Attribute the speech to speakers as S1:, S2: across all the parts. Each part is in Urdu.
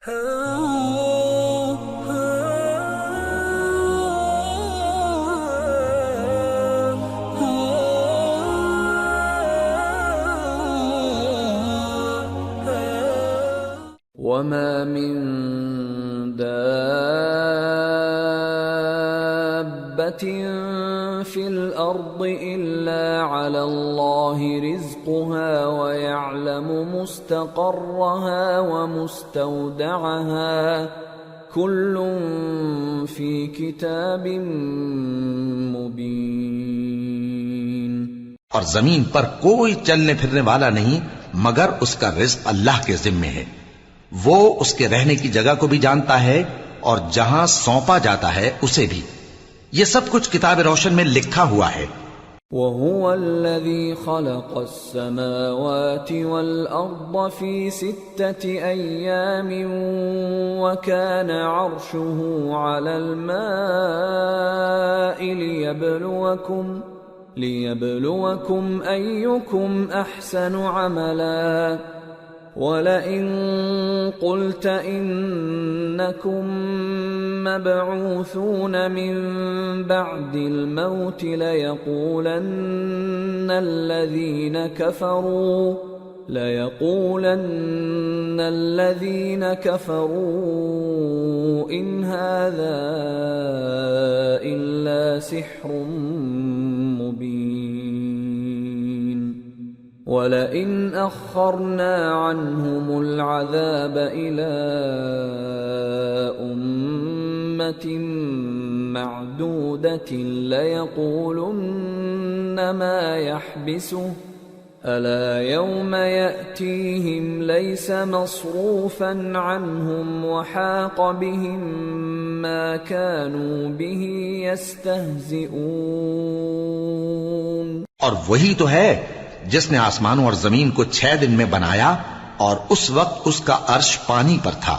S1: وما من دابة في الأرض إلا على الله رزقها ويعلم مستقرها ومستودعها كل في كتاب مبين.
S2: اور زمین پر کوئی چلنے پھرنے والا نہیں مگر اس کا رزق اللہ کے ذمے ہے. وہ اس کے رہنے کی جگہ کو بھی جانتا ہے اور جہاں سونپا جاتا ہے اسے بھی. یہ سب کچھ کتاب روشن میں لکھا ہوا ہے.
S1: وَهُوَ الَّذِي خَلَقَ السَّمَاوَاتِ وَالْأَرْضَ فِي 6 أَيَّامٍ وَكَانَ عَرْشُهُ عَلَى الْمَاءِ لِيَبْلُوَكُمْ أَيُّكُمْ أَحْسَنُ عَمَلًا. وَلَئِن قُلْتَ إِنَّكُمْ مَبْعُوثُونَ مِنْ بَعْدِ الْمَوْتِ لَيَقُولَنَّ الَّذِينَ كَفَرُوا إِنْ هَذَا إِلَّا سِحْرٌ مُبِينٌ. وَلَئِنْ أَخَّرْنَا عَنْهُمُ الْعَذَابَ إِلَىٰ أُمَّةٍ مَّعْدُودَةٍ لَيَقُولُنَّ مَا يَحْبِسُهُ أَلَا يَوْمَ يَأْتِيهِمْ لَيْسَ مَصْرُوفًا عَنْهُمْ وَحَاقَ بِهِم مَّا كَانُوا بِهِ يَسْتَهْزِئُونَ.
S2: اور وہی تو ہے جس نے آسمانوں اور زمین کو 6 دن میں بنایا اور اس وقت اس کا عرش پانی پر تھا.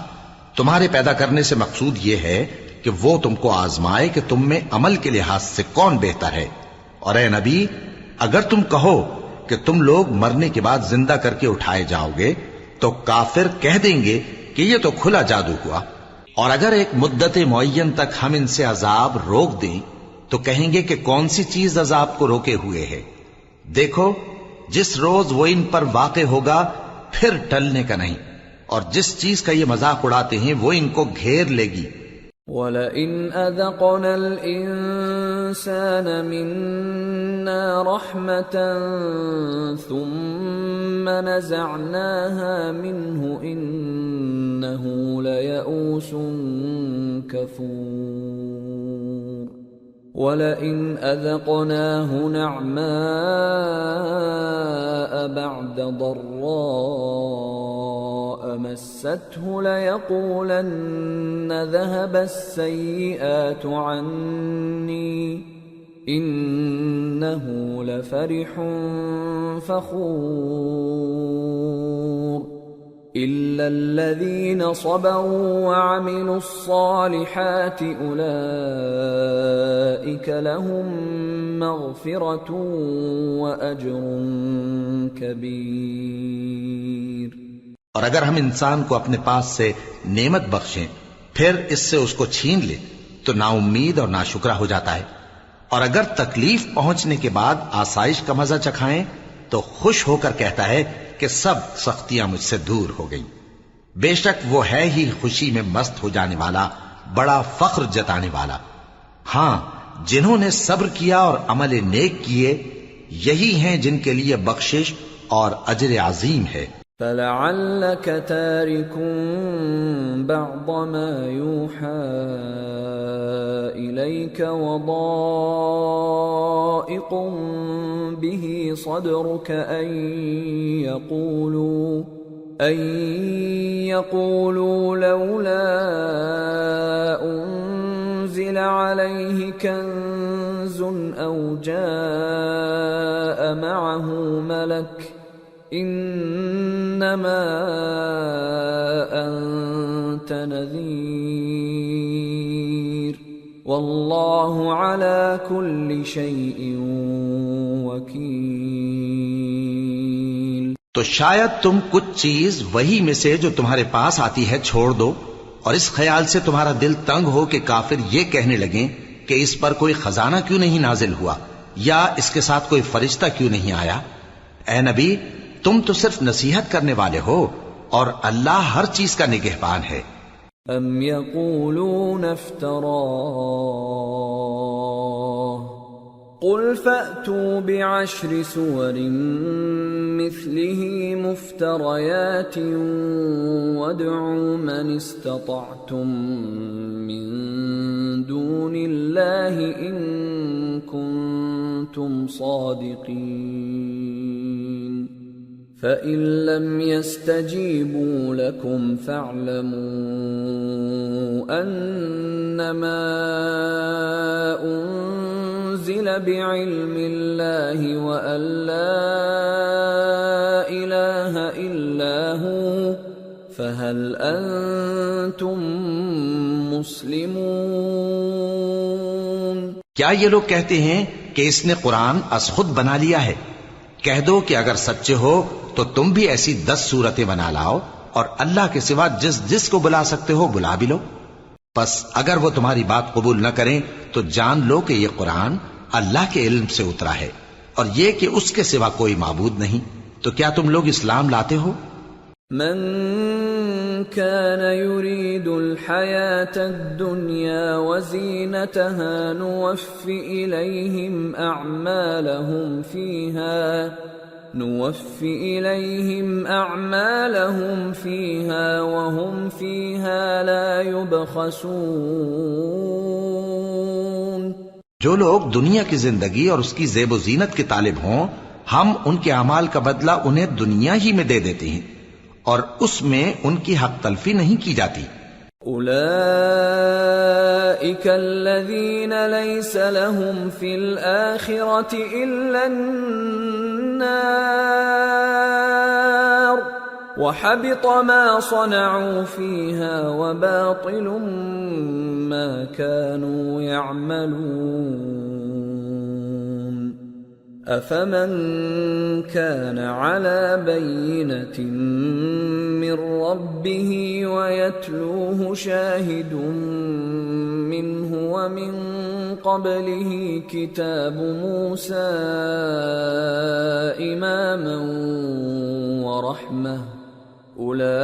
S2: تمہارے پیدا کرنے سے مقصود یہ ہے کہ وہ تم کو آزمائے کہ تم میں عمل کے لحاظ سے کون بہتر ہے. اور اے نبی اگر تم کہو کہ تم لوگ مرنے کے بعد زندہ کر کے اٹھائے جاؤ گے تو کافر کہہ دیں گے کہ یہ تو کھلا جادو ہوا. اور اگر ایک مدت معین تک ہم ان سے عذاب روک دیں تو کہیں گے کہ کون سی چیز عذاب کو روکے ہوئے ہے. دیکھو جس روز وہ ان پر واقع ہوگا پھر ٹلنے کا نہیں، اور جس چیز کا یہ مذاق اڑاتے ہیں وہ ان کو گھیر لے گی.
S1: وَلَئِنْ أَذَقْنَا الْإِنسَانَ مِنَّا رَحْمَةً ثُمَّ نَزَعْنَاهَا مِنْهُ إِنَّهُ لَيَئُوسٌ كَفُورٌ. وَلَئِنْ أَذَقْنَاهُ نَعْمَاءَ بَعْدَ ضَرَّاءَ مَسَّتْهُ لَيَقُولَنَّ ذَهَبَ السَّيِّئَاتُ عَنِّي إِنَّهُ لَفَرِحٌ فَخُورٌ. إِلَّا الَّذِينَ صَبَرُوا وَعَمِلُوا الصَّالِحَاتِ أُولَئِكَ لَهُم مَّغْفِرَةٌ وَأَجْرٌ كَبِيرٌ.
S2: اور اگر ہم انسان کو اپنے پاس سے نعمت بخشیں پھر اس سے اس کو چھین لیں تو نا امید اور ناشکرا ہو جاتا ہے. اور اگر تکلیف پہنچنے کے بعد آسائش کا مزہ چکھائیں تو خوش ہو کر کہتا ہے کہ سب سختیاں مجھ سے دور ہو گئیں. بے شک وہ ہے ہی خوشی میں مست ہو جانے والا، بڑا فخر جتانے والا. ہاں جنہوں نے صبر کیا اور عمل نیک کیے یہی ہیں جن کے لیے بخشش اور اجر عظیم ہے.
S1: فَلَعَلَّكَ تَارِكٌ بَعْضَ مَا يُوحَىٰ إِلَيْكَ وَضَائِقٌ بِهِ صَدْرُكَ أَن يَقُولُوا لَوْلَا أُنزِلَ عَلَيْهِ كَنزٌ أَوْ جَاءَ مَعَهُ مَلَكٌ إِنَّمَا أَنتَ نَذِيرٌ وَاللَّهُ عَلَى كُلِّ شَيْءٍ وَكِيلٌ.
S2: تو شاید تم کچھ چیز وہی میں سے جو تمہارے پاس آتی ہے چھوڑ دو، اور اس خیال سے تمہارا دل تنگ ہو کہ کافر یہ کہنے لگیں کہ اس پر کوئی خزانہ کیوں نہیں نازل ہوا، یا اس کے ساتھ کوئی فرشتہ کیوں نہیں آیا۔ اے نبی، تم تو صرف نصیحت کرنے والے ہو، اور اللہ ہر چیز کا نگہبان ہے۔
S1: ام یقولون افتراه قل فأتوا بعشر سور مثله مفتريات وادعوا من استطعتم من دون الله إن كنتم صادقين فإن لم يستجيبوا لكم فاعلموا أنما أنزل بعلم الله وأن لا إله إلا هو فهل أنتم مسلمون۔
S2: کیا یہ لوگ کہتے ہیں کہ اس نے قرآن از خود بنا لیا ہے؟ کہہ دو کہ اگر سچے ہو تو تم بھی ایسی 10 صورتیں بنا لاؤ، اور اللہ کے سوا جس جس کو بلا سکتے ہو بلا بھی لو۔ پس اگر وہ تمہاری بات قبول نہ کریں تو جان لو کہ یہ قرآن اللہ کے علم سے اترا ہے، اور یہ کہ اس کے سوا کوئی معبود نہیں۔ تو کیا تم لوگ اسلام لاتے ہو؟
S1: من كان يريد الحياة الدنيا وزينتها نوفِ إليهم أعمالهم فيها وهم فيها لا يبخسون۔
S2: جو لوگ دنیا کی زندگی اور اس کی زیب و زینت کے طالب ہوں، ہم ان کے اعمال کا بدلہ انہیں دنیا ہی میں دے دیتے ہیں، اور اس میں ان کی حق تلفی نہیں کی جاتی۔
S1: أولئك الذين ليس لهم في الآخرة إلا النار وحبط ما صنعوا فيها وباطل ما كانوا يعملون۔ أفمن كان على بينة من ربه ويتلوه شاهد منه ومن قبله كتاب موسى إماما ورحمة أولئك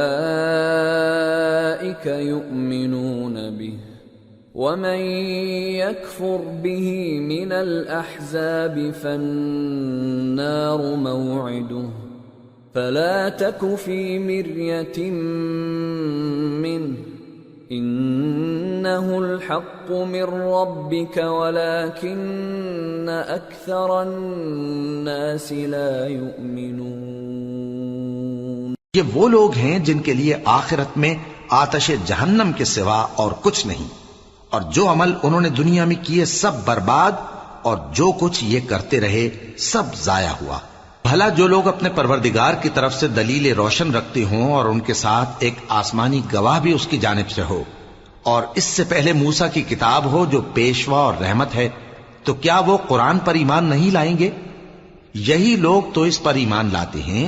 S1: يؤمنون به ومن يكفر به من الأحزاب فالنار موعده فلا تك في مرية منه إنه الحق من ربك ولكن أكثر الناس لا يؤمنون۔
S2: یہ وہ لوگ ہیں جن کے لیے آخرت میں آتش جہنم کے سوا اور کچھ نہیں، اور جو عمل انہوں نے دنیا میں کیے سب برباد، اور جو کچھ یہ کرتے رہے سب ضائع ہوا۔ بھلا جو لوگ اپنے پروردگار کی طرف سے دلیل روشن رکھتے ہوں اور ان کے ساتھ ایک آسمانی گواہ بھی اس کی جانب سے ہو، اور اس سے پہلے موسیٰ کی کتاب ہو جو پیشوا اور رحمت ہے، تو کیا وہ قرآن پر ایمان نہیں لائیں گے؟ یہی لوگ تو اس پر ایمان لاتے ہیں،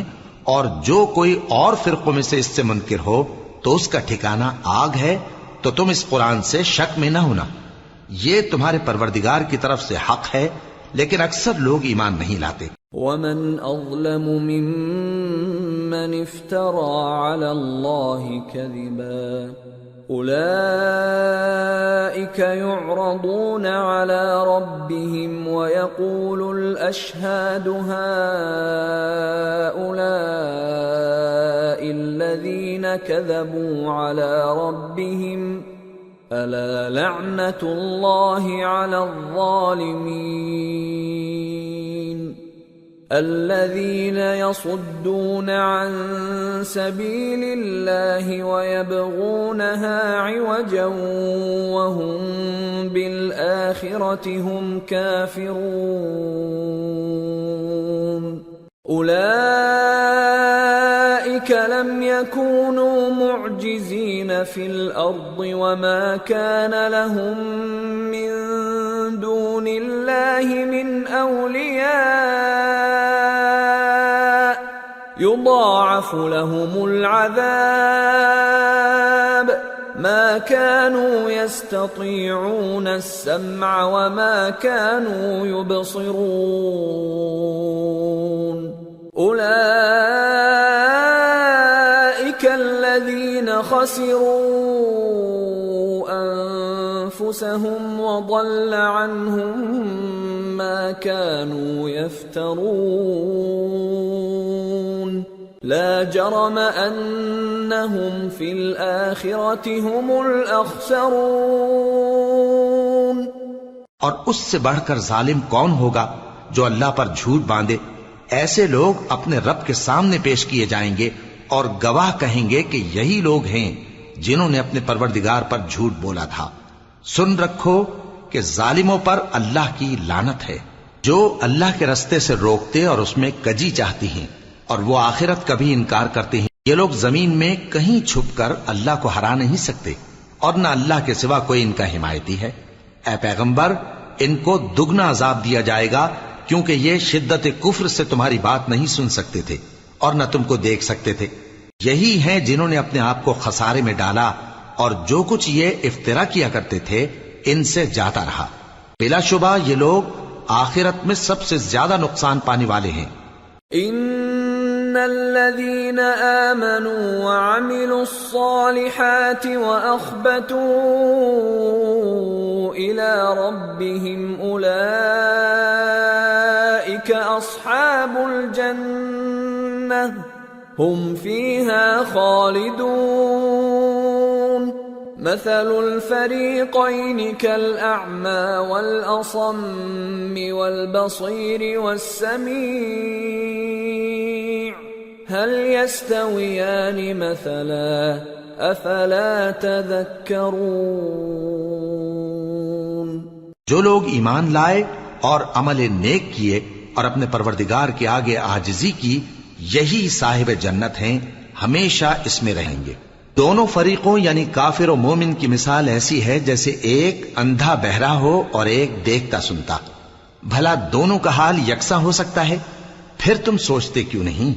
S2: اور جو کوئی اور فرقوں میں سے اس سے منکر ہو تو اس کا ٹھکانہ آگ ہے۔ تو تم اس قرآن سے شک میں نہ ہونا، یہ تمہارے پروردگار کی طرف سے حق ہے، لیکن اکثر لوگ ایمان نہیں لاتے۔
S1: ومن أظلم ممن افترى على الله كذبا أولئك يعرضون على ربهم ويقول الأشهاد هؤلاء الذين كذبوا على ربهم ألا لعنة الله على الظالمين الذين يصدون عن سبيل الله ويبغونها عوجا وهم بالآخرة هم كافرون أولئك لم يكونوا معجزين في الأرض وما كان لهم من دون الله من أولياء يضاعف يضاعف لهم العذاب ما كانوا يستطيعون السمع وما كانوا يبصرون أولئك الذين خسروا أنفسهم وضل عنهم ما كانوا يفترون لا جرم أنهم في الآخرة هم الأخسرون۔
S2: اور اس سے بڑھ کر ظالم کون ہوگا جو اللہ پر جھوٹ باندھے؟ ایسے لوگ اپنے رب کے سامنے پیش کیے جائیں گے اور گواہ کہیں گے کہ یہی لوگ ہیں جنہوں نے اپنے پروردگار پر جھوٹ بولا تھا۔ سن رکھو کہ ظالموں پر اللہ کی لعنت ہے، جو اللہ کے رستے سے روکتے اور اس میں کجی چاہتی ہیں اور وہ آخرت کا بھی انکار کرتے ہیں۔ یہ لوگ زمین میں کہیں چھپ کر اللہ کو ہرا نہیں سکتے اور نہ اللہ کے سوا کوئی ان کا حمایتی ہے۔ اے پیغمبر، ان کو دگنا عذاب دیا جائے گا کیونکہ یہ شدت کفر سے تمہاری بات نہیں سن سکتے تھے اور نہ تم کو دیکھ سکتے تھے۔ یہی ہیں جنہوں نے اپنے آپ کو خسارے میں ڈالا اور جو کچھ یہ افترا کیا کرتے تھے ان سے جاتا رہا۔ بلا شبہ یہ لوگ آخرت میں سب سے زیادہ نقصان پانے والے ہیں۔
S1: ان الذين آمنوا وعملوا الصالحات واخبتوا الى ربهم اولئك اصحاب الجنة هم فيها خالدون مثل الفريقين كالأعمى والأصم والبصير والسميع هل يستويان مثلا أفلا تذكرون۔
S2: جو لوگ ایمان لائے اور عمل نیک کیے اور اپنے پروردگار کے آگے عاجزی کی، یہی صاحب جنت ہیں، ہمیشہ اس میں رہیں گے۔ دونوں فریقوں یعنی کافر و مومن کی مثال ایسی ہے جیسے ایک اندھا بہرا ہو اور ایک دیکھتا سنتا۔ بھلا دونوں کا حال یکساں ہو سکتا ہے؟ پھر تم سوچتے کیوں نہیں؟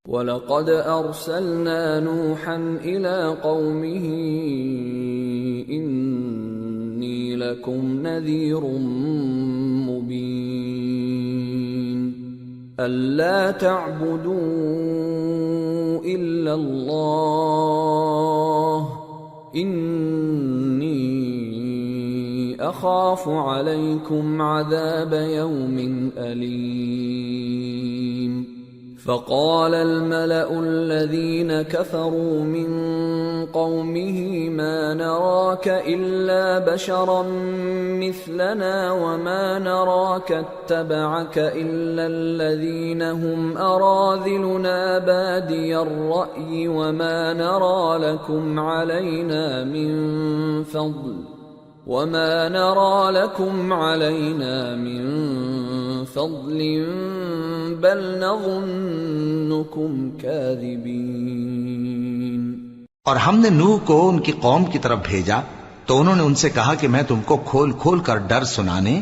S1: وَلَقَدْ أَرْسَلْنَا نُوحًا إِلَىٰ قَوْمِهِ إِنِّي لَكُمْ نَذِيرٌ مُّبِينٌ أَلَّا تَعْبُدُوا إِلَّا اللَّهَ إِنِّي أَخَافُ عَلَيْكُمْ عَذَابَ يَوْمٍ أَلِيمٍ فقال الملأ الذين كفروا من قومه ما نراك إلا بشرا مثلنا وما نراك اتبعك إلا الذين هم أراذلنا بادي الرأي وما نرى لكم علينا من فضل بل نظنكم كاذبين۔
S2: اور ہم نے نوح کو ان کی قوم کی طرف بھیجا تو انہوں نے ان سے کہا کہ میں تم کو کھول کھول کر ڈر سنانے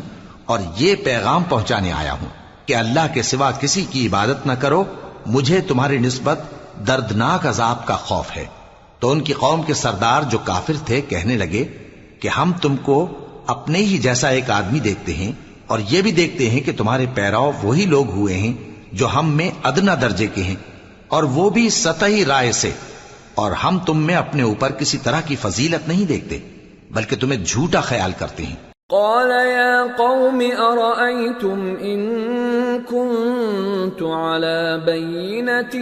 S2: اور یہ پیغام پہنچانے آیا ہوں کہ اللہ کے سوا کسی کی عبادت نہ کرو، مجھے تمہاری نسبت دردناک عذاب کا خوف ہے۔ تو ان کی قوم کے سردار جو کافر تھے کہنے لگے کہ ہم تم کو اپنے ہی جیسا ایک آدمی دیکھتے ہیں اور یہ بھی دیکھتے ہیں کہ تمہارے پیراؤ وہی لوگ ہوئے ہیں جو ہم میں ادنا درجے کے ہیں اور وہ بھی سطحی رائے سے، اور ہم تم میں اپنے اوپر کسی طرح کی فضیلت نہیں دیکھتے بلکہ تمہیں جھوٹا خیال کرتے ہیں۔
S1: قال يا قوم أرأيتم إن كنت على بينة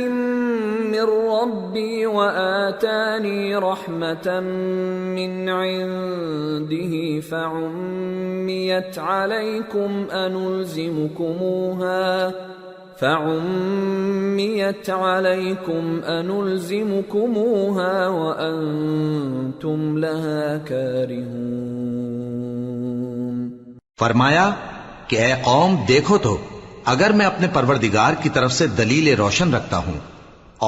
S1: من ربي وآتاني رحمة من عنده فعميت عليكم أنلزمكموها وأنتم لها كارهون۔
S2: فرمایا کہ اے قوم دیکھو تو اگر میں اپنے پروردگار کی طرف سے دلیل روشن رکھتا ہوں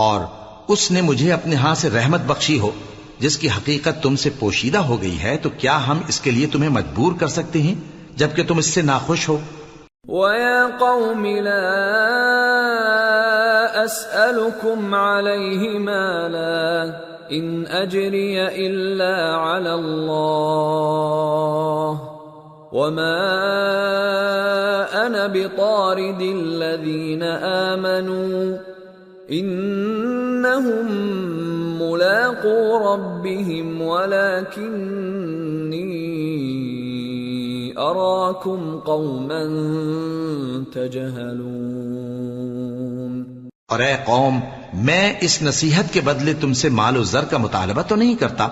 S2: اور اس نے مجھے اپنے ہاں سے رحمت بخشی ہو جس کی حقیقت تم سے پوشیدہ ہو گئی ہے، تو کیا ہم اس کے لیے تمہیں مجبور کر سکتے ہیں جبکہ تم اس سے ناخوش ہو؟
S1: وَيَا قَوْمِ لَا أسألكم عليه مالا إن أجري إلا على الله وما أنا بطارد الذين آمنوا إنهم ملاقو ربهم ولكني أراكم قوما تجهلون۔
S2: اور اے قوم، میں اس نصیحت کے بدلے تم سے مال و زر کا مطالبہ تو نہیں کرتا،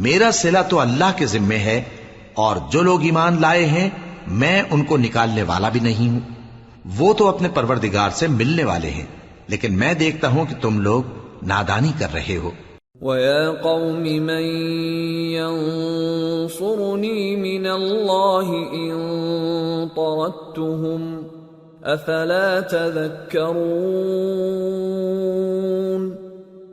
S2: میرا صلہ تو اللہ کے ذمے ہے، اور جو لوگ ایمان لائے ہیں میں ان کو نکالنے والا بھی نہیں ہوں، وہ تو اپنے پروردگار سے ملنے والے ہیں، لیکن میں دیکھتا ہوں کہ تم لوگ نادانی کر رہے ہو۔
S1: وَيَا قَوْمِ مَن يَنصُرُنِي مِنَ اللَّهِ إِن طَرَدتُّهُمْ أَفَلَا تَذَكَّرُونَ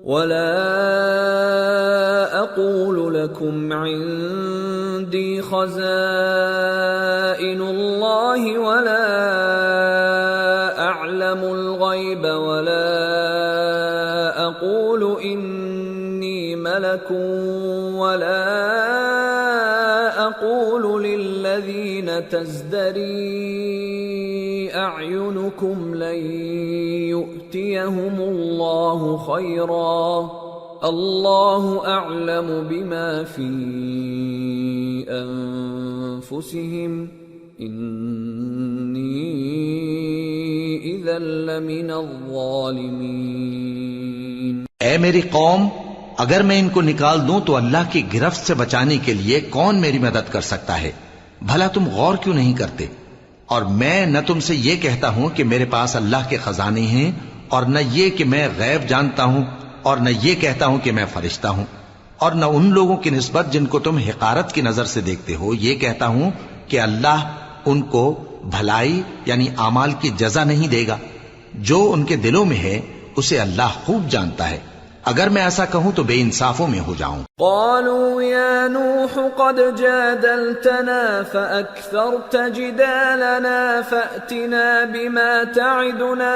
S1: وَلَا أَقُولُ لَكُمْ عِندِي خَزَائِنُ اللَّهِ وَلَا أَعْلَمُ الْغَيْبَ وَلَا أَقُولُ إِنِّي مَلَكٌ وَلَا أَقُولُ لِلَّذِينَ تَزْدَرِي أَعْيُنُكُمْ لَن يُؤْتِيَهُمُ اللَّهُ خَيْرًا اللَّهُ أَعْلَمُ بِمَا فِي أَنفُسِهِمْ إِنِّي إِذًا لَّمِنَ الظَّالِمِينَ۔
S2: اے میری قوم، اگر میں ان کو نکال دوں تو اللہ کی گرفت سے بچانے کے لیے کون میری مدد کر سکتا ہے؟ بھلا تم غور کیوں نہیں کرتے؟ اور میں نہ تم سے یہ کہتا ہوں کہ میرے پاس اللہ کے خزانے ہیں، اور نہ یہ کہ میں غیب جانتا ہوں، اور نہ یہ کہتا ہوں کہ میں فرشتہ ہوں، اور نہ ان لوگوں کی نسبت جن کو تم حقارت کی نظر سے دیکھتے ہو یہ کہتا ہوں کہ اللہ ان کو بھلائی یعنی اعمال کی جزا نہیں دے گا۔ جو ان کے دلوں میں ہے اسے اللہ خوب جانتا ہے، اگر میں ایسا کہوں تو بے انصافوں میں ہو جاؤں۔
S1: قالوا يا نوح قد جادلتنا فأكثرت جدالنا فأتنا بما تعدنا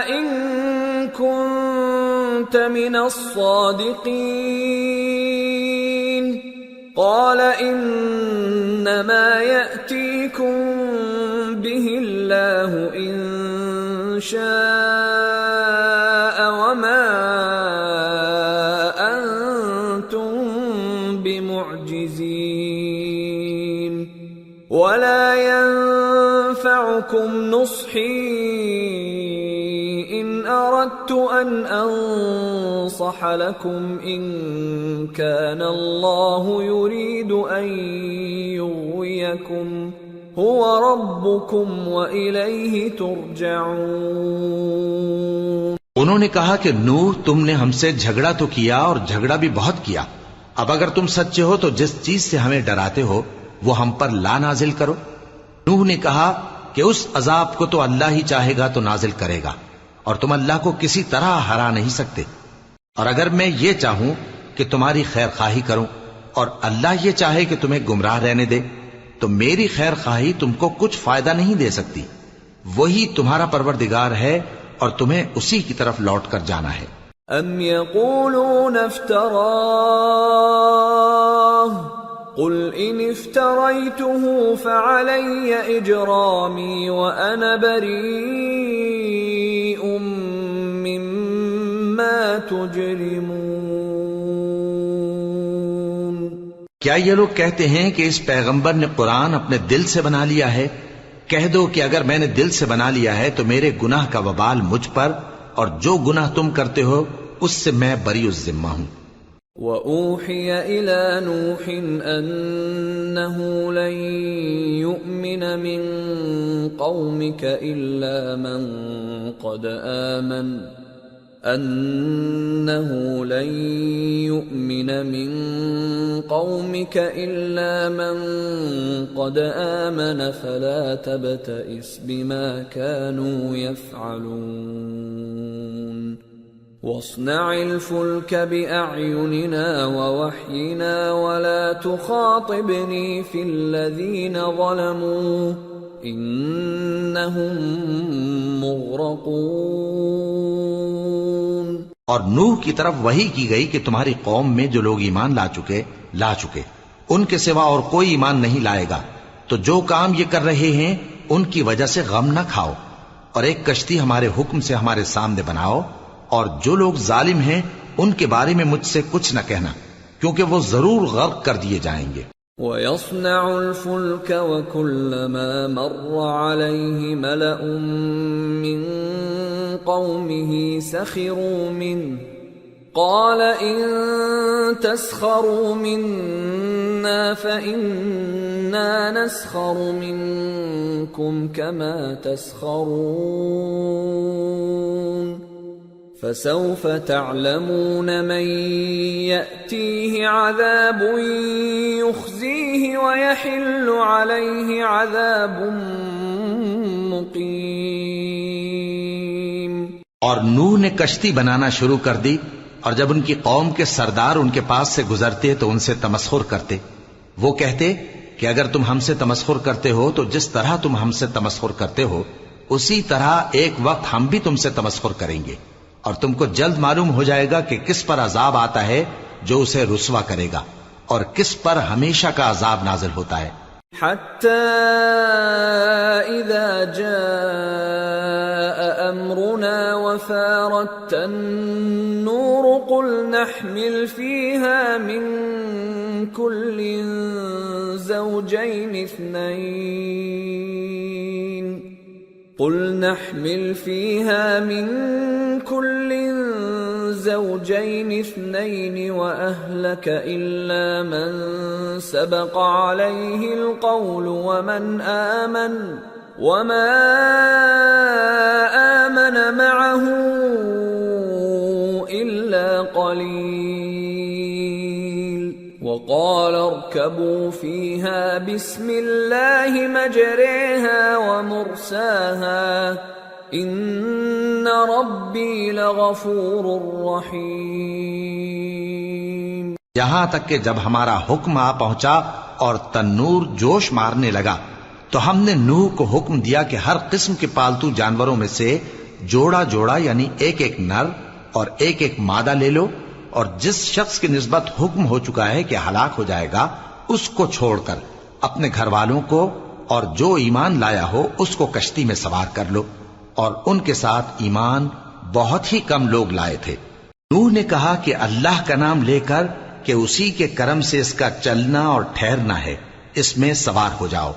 S1: إن كنت من الصادقين قال إنما يأتيكم به الله إن شاء وما أنتم بمعجزين ولا ينفعكم نصحي إن أردت أن أنصح لكم إن كان الله يريد أن يغويكم هو ربكم وإليه ترجعون۔
S2: انہوں نے کہا کہ نوح، تم نے ہم سے جھگڑا تو کیا اور جھگڑا بھی بہت کیا، اب اگر تم سچے ہو تو جس چیز سے ہمیں ڈراتے ہو وہ ہم پر لا نازل کرو۔ نوح نے کہا کہ اس عذاب کو تو اللہ ہی چاہے گا تو نازل کرے گا، اور تم اللہ کو کسی طرح ہرا نہیں سکتے، اور اگر میں یہ چاہوں کہ تمہاری خیر خواہی کروں اور اللہ یہ چاہے کہ تمہیں گمراہ رہنے دے تو میری خیر خواہی تم کو کچھ فائدہ نہیں دے سکتی، وہی تمہارا پروردگار ہے اور تمہیں اسی کی طرف لوٹ کر جانا ہے۔
S1: ام یقولون افتراہ قل ان افتریته فعلی اجرامی وانا بریء مما تجرمون۔
S2: کیا یہ لوگ کہتے ہیں کہ اس پیغمبر نے قرآن اپنے دل سے بنا لیا ہے؟ کہہ دو کہ اگر میں نے دل سے بنا لیا ہے تو میرے گناہ کا وبال مجھ پر، اور جو گناہ تم کرتے ہو اس سے میں بری الذمہ ہوں۔
S1: وَأُوحِيَ إِلَى نُوحٍ أَنَّهُ لَن يُؤْمِنَ مِن قَوْمِكَ إِلَّا مَن قَدْ آمَنَ فَلَا تَبْتَئِسْ بِمَا كَانُوا يَفْعَلُونَ وَاصْنَعِ الْفُلْكَ بِأَعْيُنِنَا وَوَحْيِنَا وَلَا تُخَاطِبْنِي فِي الَّذِينَ ظَلَمُوا إنهم مغرقون۔
S2: اور نوح کی طرف وحی کی گئی کہ تمہاری قوم میں جو لوگ ایمان لا چکے ان کے سوا اور کوئی ایمان نہیں لائے گا، تو جو کام یہ کر رہے ہیں ان کی وجہ سے غم نہ کھاؤ، اور ایک کشتی ہمارے حکم سے ہمارے سامنے بناؤ، اور جو لوگ ظالم ہیں ان کے بارے میں مجھ سے کچھ نہ کہنا، کیونکہ وہ ضرور غرق کر دیے جائیں گے۔
S1: وَيَصْنَعُ الْفُلْكَ وَكُلَّمَا مَرَّ عَلَيْهِ مَلَأٌ مِّن قَوْمِهِ سَخِرُوا مِنْهُ قَالَ إِن تَسْخَرُوا مِنَّا فَإِنَّا نَسْخَرُ مِنكُمْ كَمَا تَسْخَرُونَ فَسَوْفَ تَعْلَمُونَ مَن يَأْتِيهِ عَذَابٌ يُخْزِيهِ وَيَحِلُّ عَلَيْهِ عَذَابٌ مُقِيمٌ۔
S2: اور نوح نے کشتی بنانا شروع کر دی، اور جب ان کی قوم کے سردار ان کے پاس سے گزرتے تو ان سے تمسخر کرتے۔ وہ کہتے کہ اگر تم ہم سے تمسخر کرتے ہو تو جس طرح تم ہم سے تمسخر کرتے ہو اسی طرح ایک وقت ہم بھی تم سے تمسخر کریں گے، اور تم کو جلد معلوم ہو جائے گا کہ کس پر عذاب آتا ہے جو اسے رسوا کرے گا، اور کس پر ہمیشہ کا عذاب نازل ہوتا ہے۔
S1: حتى إذا جاء أمرنا وفارت النور قل نحمل فيها من كل زوجين اثنين وأهلك إلا من سبق عليه القول ومن آمن وما آمن معه إلا قليل وقال اركبوا فيها بسم الله مجريها ومرساها ان ربی لغفور رحیم۔
S2: یہاں تک کہ جب ہمارا حکم آ پہنچا اور تنور جوش مارنے لگا تو ہم نے نوح کو حکم دیا کہ ہر قسم کے پالتو جانوروں میں سے جوڑا جوڑا یعنی ایک ایک نر اور ایک ایک مادہ لے لو، اور جس شخص کی نسبت حکم ہو چکا ہے کہ ہلاک ہو جائے گا اس کو چھوڑ کر اپنے گھر والوں کو اور جو ایمان لایا ہو اس کو کشتی میں سوار کر لو، اور ان کے ساتھ ایمان بہت ہی کم لوگ لائے تھے۔ نوح نے کہا کہ اللہ کا نام لے کر کہ اسی کے کرم سے اس کا چلنا اور ٹھہرنا ہے، اس میں سوار ہو جاؤ،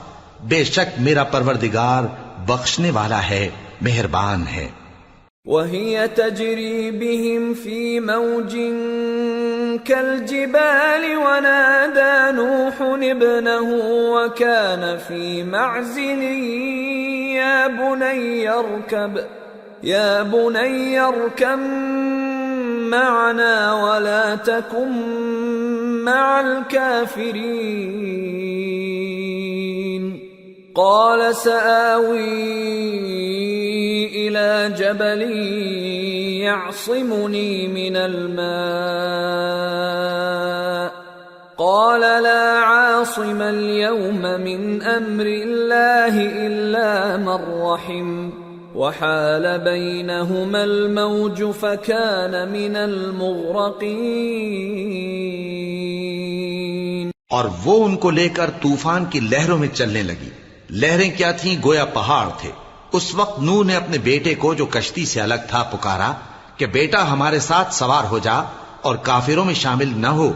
S2: بے شک میرا پروردگار بخشنے والا ہے، مہربان ہے۔
S1: وَهِيَ تَجْرِي بِهِمْ فِي مَوْجٍ كَالْجِبَالِ وَنَادَى نُوحٌ ابْنَهُ وَكَانَ فِي مَعْزِلٍ يَا بُنَيَّ ارْكَب مَّعَنَا وَلَا تَكُن مَّعَ الْكَافِرِينَ قَالَ سَآوِي إِلَى جَبَلٍ يَعْصِمُنِي مِنَ الْمَاءِ قَالَ لَا عَاصِمَ الْيَوْمَ مِنْ أَمْرِ اللَّهِ إِلَّا مَنْ رَحِمَ وَحَالَ بَيْنَهُمَا الْمَوْجُ فَكَانَ مِنَ الْمُغْرَقِينَ۔
S2: اور وہ ان کو لے کر طوفان کی لہروں میں چلنے لگی۔ لہریں کیا تھیں؟ گویا پہاڑ تھے۔ اس وقت نوح نے اپنے بیٹے کو جو کشتی سے الگ تھا پکارا کہ بیٹا ہمارے ساتھ سوار ہو جا اور کافروں میں شامل نہ ہو۔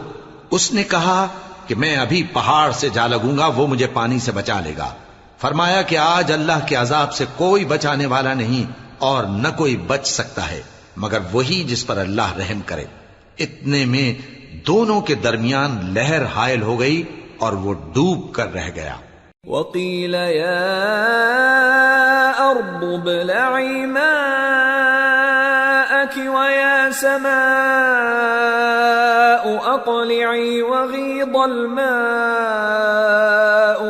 S2: اس نے کہا کہ میں ابھی پہاڑ سے جا لگوں گا، وہ مجھے پانی سے بچا لے گا۔ فرمایا کہ آج اللہ کے عذاب سے کوئی بچانے والا نہیں اور نہ کوئی بچ سکتا ہے مگر وہی جس پر اللہ رحم کرے۔ اتنے میں دونوں کے درمیان لہر حائل ہو گئی اور وہ ڈوب کر رہ گیا۔
S1: وَقِيلَ يَا أَرْضُ ابْلَعِي مَاءَكِ وَيَا سَمَاءُ أَقْلِعِي وَغِيضَ الْمَاءُ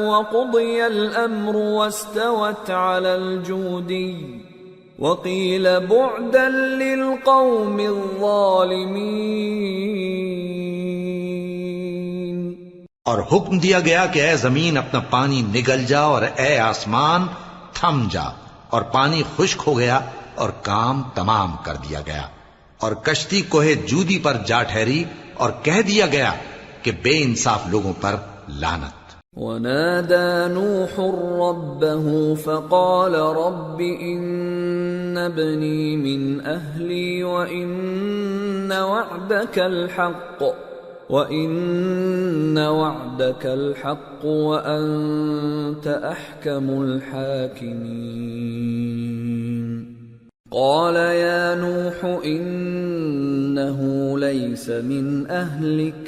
S1: وَقُضِيَ الْأَمْرُ وَاسْتَوَتْ عَلَى الْجُودِيِّ وَقِيلَ بُعْدًا لِلْقَوْمِ الظَّالِمِينَ۔
S2: اور حکم دیا گیا کہ اے زمین اپنا پانی نگل جا اور اے آسمان تھم جا، اور پانی خشک ہو گیا اور کام تمام کر دیا گیا، اور کشتی کوہ جودی پر جا ٹھہری، اور کہہ دیا گیا کہ بے انصاف لوگوں پر لعنت۔
S1: ونادى نوح ربه فقال رب إن ابني من أهلي وإن وعدك الحق وأنت أحكم الحاكمين قال يا نوح إنه ليس من أهلك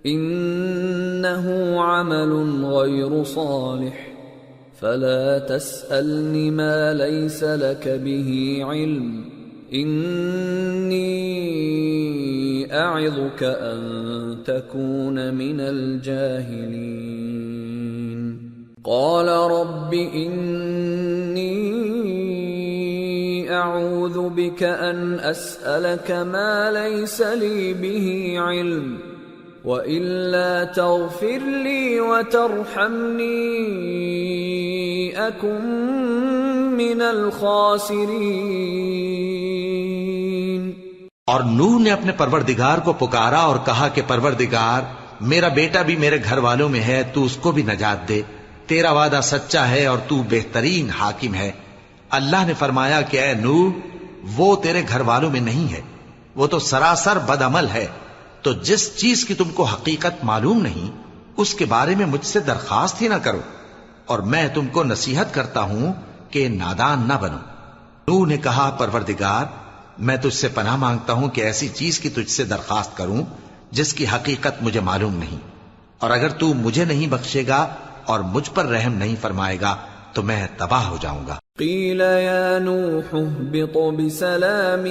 S1: إنه عمل غير صالح فلا تسألني ما ليس لك به علم إني أعظك أن تكون من الجاهلين قال رب إني أعوذ بك أن أسألك ما ليس لي به علم وَإِلَّا تَغْفِرْ لِي وَتَرْحَمْنِي أَكُنْ مِنَ الْخَاسِرِينَ۔
S2: اور نوح نے اپنے پروردگار کو پکارا اور کہا کہ پروردگار، میرا بیٹا بھی میرے گھر والوں میں ہے، تو اس کو بھی نجات دے، تیرا وعدہ سچا ہے اور تو بہترین حاکم ہے۔ اللہ نے فرمایا کہ اے نوح، وہ تیرے گھر والوں میں نہیں ہے، وہ تو سراسر بدعمل ہے، تو جس چیز کی تم کو حقیقت معلوم نہیں اس کے بارے میں مجھ سے درخواست ہی نہ کرو، اور میں تم کو نصیحت کرتا ہوں کہ نادان نہ بنو۔ نوح نے کہا پروردگار، میں تجھ سے پناہ مانگتا ہوں کہ ایسی چیز کی تجھ سے درخواست کروں جس کی حقیقت مجھے معلوم نہیں، اور اگر تو مجھے نہیں بخشے گا اور مجھ پر رحم نہیں فرمائے گا تو میں تباہ ہو جاؤں گا۔
S1: قیل یا نوح اهبط بسلام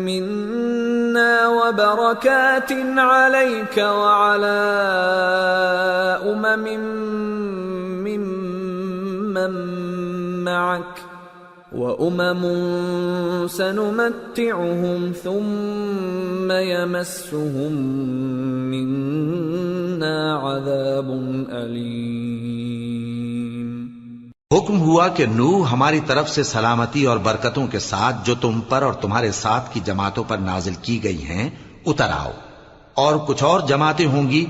S1: منا وبرکات علیک وعلى ممن معك وأمم سنمتعهم ثم يمسهم منا عذاب أليم۔
S2: حکم ہوا کہ نوح ہماری طرف سے سلامتی اور برکتوں کے ساتھ جو تم پر اور تمہارے ساتھ کی جماعتوں پر نازل کی گئی ہیں اتر آؤ، اور کچھ اور جماعتیں ہوں گی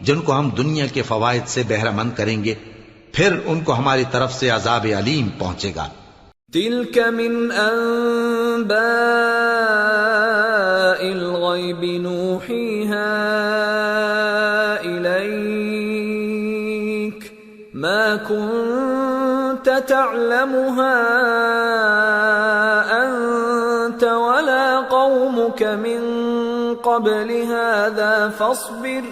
S2: جن کو ہم دنیا کے فوائد سے بہرہ مند کریں گے، پھر ان کو ہماری طرف سے عذاب علیم پہنچے گا۔
S1: تلك من أنباء الغيب نوحيها إليك ما كنت تعلمها أنت ولا قومك من قبل هذا فاصبر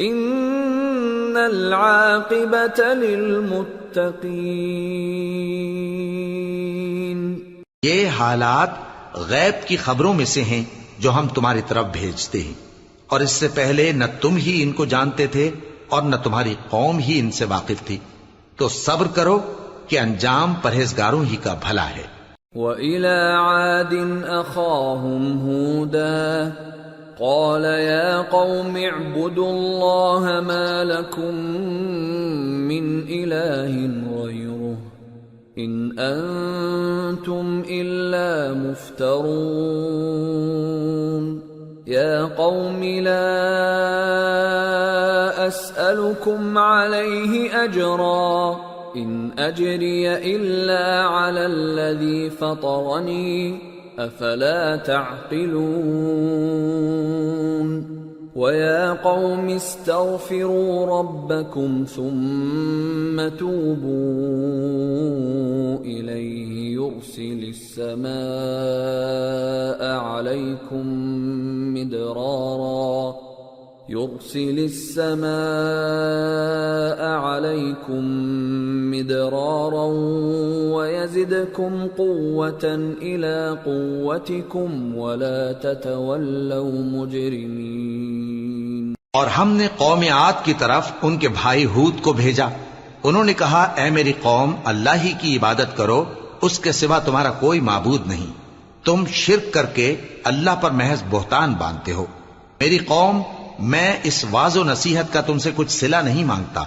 S1: إن العاقبة للمتقين۔
S2: یہ حالات غیب کی خبروں میں سے ہیں جو ہم تمہاری طرف بھیجتے ہیں، اور اس سے پہلے نہ تم ہی ان کو جانتے تھے اور نہ تمہاری قوم ہی ان سے واقف تھی، تو صبر کرو کہ انجام پرہیزگاروں ہی کا بھلا ہے۔
S1: وَإِلَى عَادٍ أَخَاهُمْ هُودًا قَالَ يَا قَوْمِ اعْبُدُوا اللَّهَ مَا لَكُمْ مِنْ إِلَٰهٍ غَيْرُهُ إِنْ أَنْتُمْ إِلَّا مُفْتَرُونَ يَا قَوْمِ لَا أَسْأَلُكُمْ عَلَيْهِ أَجْرًا إِنْ أَجْرِيَ إِلَّا عَلَى الَّذِي فَطَرَنِي أَفَلَا تَعْقِلُونَ وَيَا قَوْمِ اسْتَغْفِرُوا رَبَّكُمْ ثُمَّ تُوبُوا إِلَيْهِ يُرْسِلِ السَّمَاءَ عَلَيْكُمْ مِدْرَارًا وَيَزِدْكُمْ قُوَّةً إِلَى قُوَّتِكُمْ وَلَا تَتَوَلَّوْا مُجْرِمِينَ۔
S2: اور ہم نے قوم عاد کی طرف ان کے بھائی ہود کو بھیجا، انہوں نے کہا اے میری قوم، اللہ ہی کی عبادت کرو، اس کے سوا تمہارا کوئی معبود نہیں، تم شرک کر کے اللہ پر محض بہتان باندھتے ہو۔ میری قوم میں اس واض و نصیحت کا تم سے کچھ صلہ نہیں مانگتا،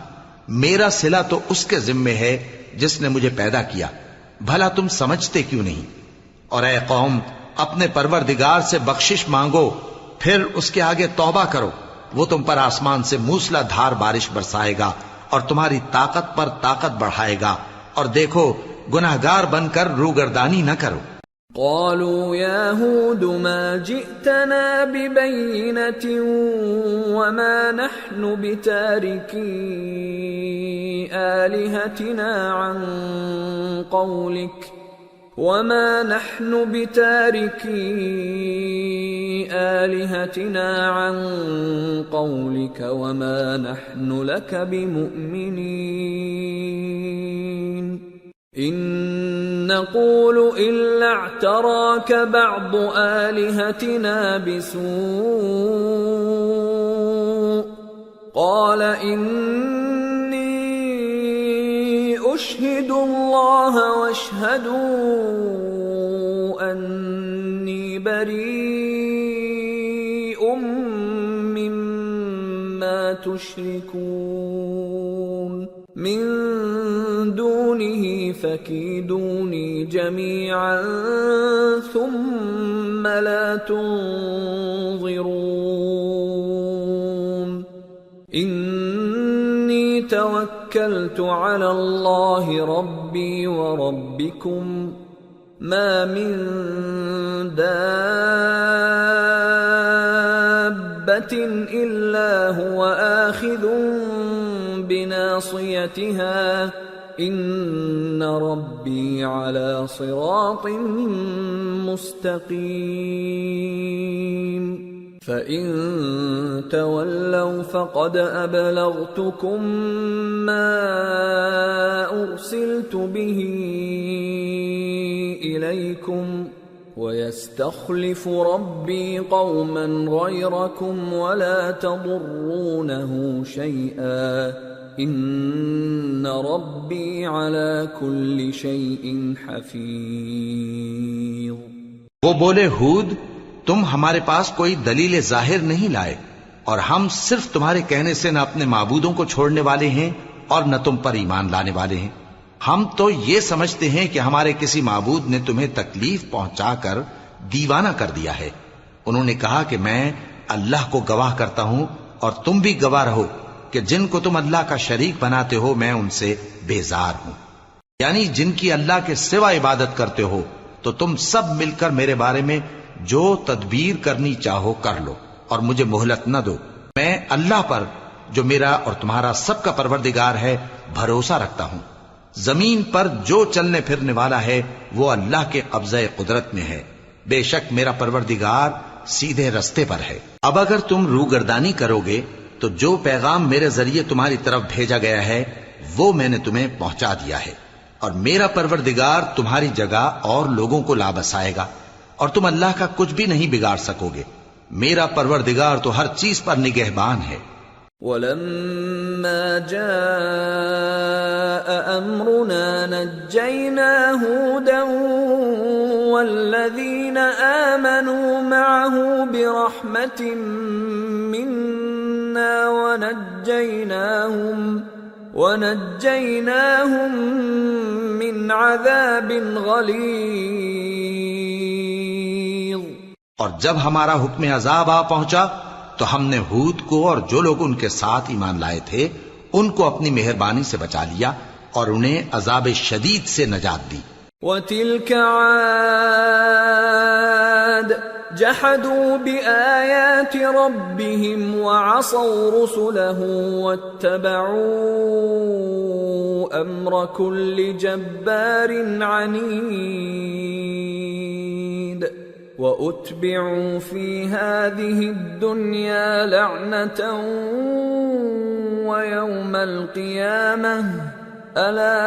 S2: میرا صلہ تو اس کے ذمے ہے جس نے مجھے پیدا کیا، بھلا تم سمجھتے کیوں نہیں؟ اور اے قوم، اپنے پروردگار سے بخشش مانگو، پھر اس کے آگے توبہ کرو، وہ تم پر آسمان سے موسلا دھار بارش برسائے گا اور تمہاری طاقت پر طاقت بڑھائے گا، اور دیکھو گناہگار بن کر روگردانی نہ کرو۔
S1: قالوا يا هود ما جئتنا ببينة وما نحن بتاركي آلهتنا عن قولك وما نحن لك بمؤمنين إن نقول إلا اعتراك بعض آلهتنا بسوء قال إني أشهد الله واشهدوا أني بريء مما تشركون من دونه فكيدوني جميعا ثم لا تنظرون إني توكلت على الله ربي وربكم ما من دابة إلا هو آخذ بناصيتها إن ربي على صراط مستقيم فإن تولوا فقد أبلغتكم ما أرسلت به إليكم ويستخلف ربي قوما غيركم ولا تضرونه شيئا ان ربی علی کل شیء حفیظ۔
S2: وہ بولے ہود، تم ہمارے پاس کوئی دلیل ظاہر نہیں لائے، اور ہم صرف تمہارے کہنے سے نہ اپنے معبودوں کو چھوڑنے والے ہیں اور نہ تم پر ایمان لانے والے ہیں۔ ہم تو یہ سمجھتے ہیں کہ ہمارے کسی معبود نے تمہیں تکلیف پہنچا کر دیوانہ کر دیا ہے۔ انہوں نے کہا کہ میں اللہ کو گواہ کرتا ہوں اور تم بھی گواہ رہو کہ جن کو تم اللہ کا شریک بناتے ہو میں ان سے بیزار ہوں، یعنی جن کی اللہ کے سوا عبادت کرتے ہو، تو تم سب مل کر میرے بارے میں جو تدبیر کرنی چاہو کر لو اور مجھے مہلت نہ دو۔ میں اللہ پر جو میرا اور تمہارا سب کا پروردگار ہے بھروسہ رکھتا ہوں۔ زمین پر جو چلنے پھرنے والا ہے وہ اللہ کے قبضہ قدرت میں ہے، بے شک میرا پروردگار سیدھے رستے پر ہے۔ اب اگر تم روگردانی کرو گے تو جو پیغام میرے ذریعے تمہاری طرف بھیجا گیا ہے وہ میں نے تمہیں پہنچا دیا ہے، اور میرا پروردگار تمہاری جگہ اور لوگوں کو لا بسائے گا، اور تم اللہ کا کچھ بھی نہیں بگاڑ سکو گے۔ میرا پروردگار تو ہر چیز پر نگہبان ہے۔
S1: وَلَمَّا جَاءَ أَمْرُنَا نَجَّيْنَا هُودًا وَالَّذِينَ آمَنُوا مَعَهُ بِرَحْمَةٍ مِنَّا وَنَجَّيْنَاهُمْ مِنْ عَذَابٍ غَلِيظٍ۔
S2: اور جب ہمارا حکم عذاب آ پہنچا تو ہم نے ہود کو اور جو لوگ ان کے ساتھ ایمان لائے تھے ان کو اپنی مہربانی سے بچا لیا اور انہیں عذاب شدید سے نجات دی۔
S1: وَتِلْكَ عَادٌ جَحَدُوا بِآيَاتِ رَبِّهِمْ وَعَصَوْا رُسُلَهُ وَاتَّبَعُوا أَمْرَ كُلِّ جَبَّارٍ عَنِيدٍ وَأُتْبِعُوا فِي هَذِهِ الدُّنْيَا لَعْنَةً وَيَوْمَ الْقِيَامَةِ أَلَا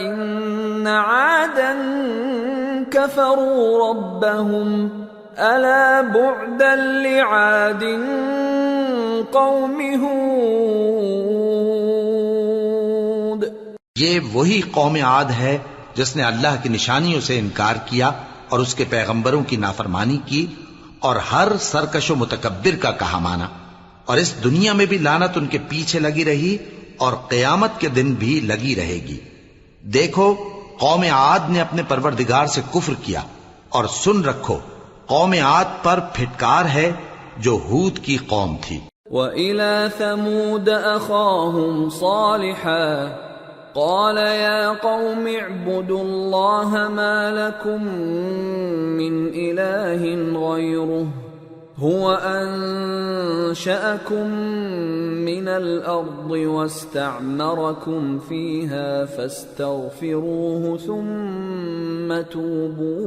S1: إِنَّ عَادًا كَفَرُوا رَبَّهُمْ أَلَا بُعْدًا لِعَادٍ قَوْمِ هُودٍ۔
S2: یہ وہی قوم عاد ہے جس نے اللہ کی نشانیوں سے انکار کیا اور اس کے پیغمبروں کی نافرمانی کی، اور ہر سرکش و متکبر کا کہا مانا، اور اس دنیا میں بھی لعنت ان کے پیچھے لگی رہی اور قیامت کے دن بھی لگی رہے گی۔ دیکھو قوم عاد نے اپنے پروردگار سے کفر کیا، اور سن رکھو قوم عاد پر پھٹکار ہے جو ہود کی قوم تھی۔
S1: وَإِلَى ثَمُودَ أَخَاهُمْ صَالِحًا قَالَ يَا قَوْمِ اعْبُدُوا اللَّهَ مَا لَكُمْ مِنْ إِلَٰهٍ غَيْرُهُ هُوَ أَنشَأَكُم مِّنَ الْأَرْضِ وَاسْتَعْمَرَكُمْ فِيهَا فَاسْتَغْفِرُوهُ ثُمَّ تُوبُوا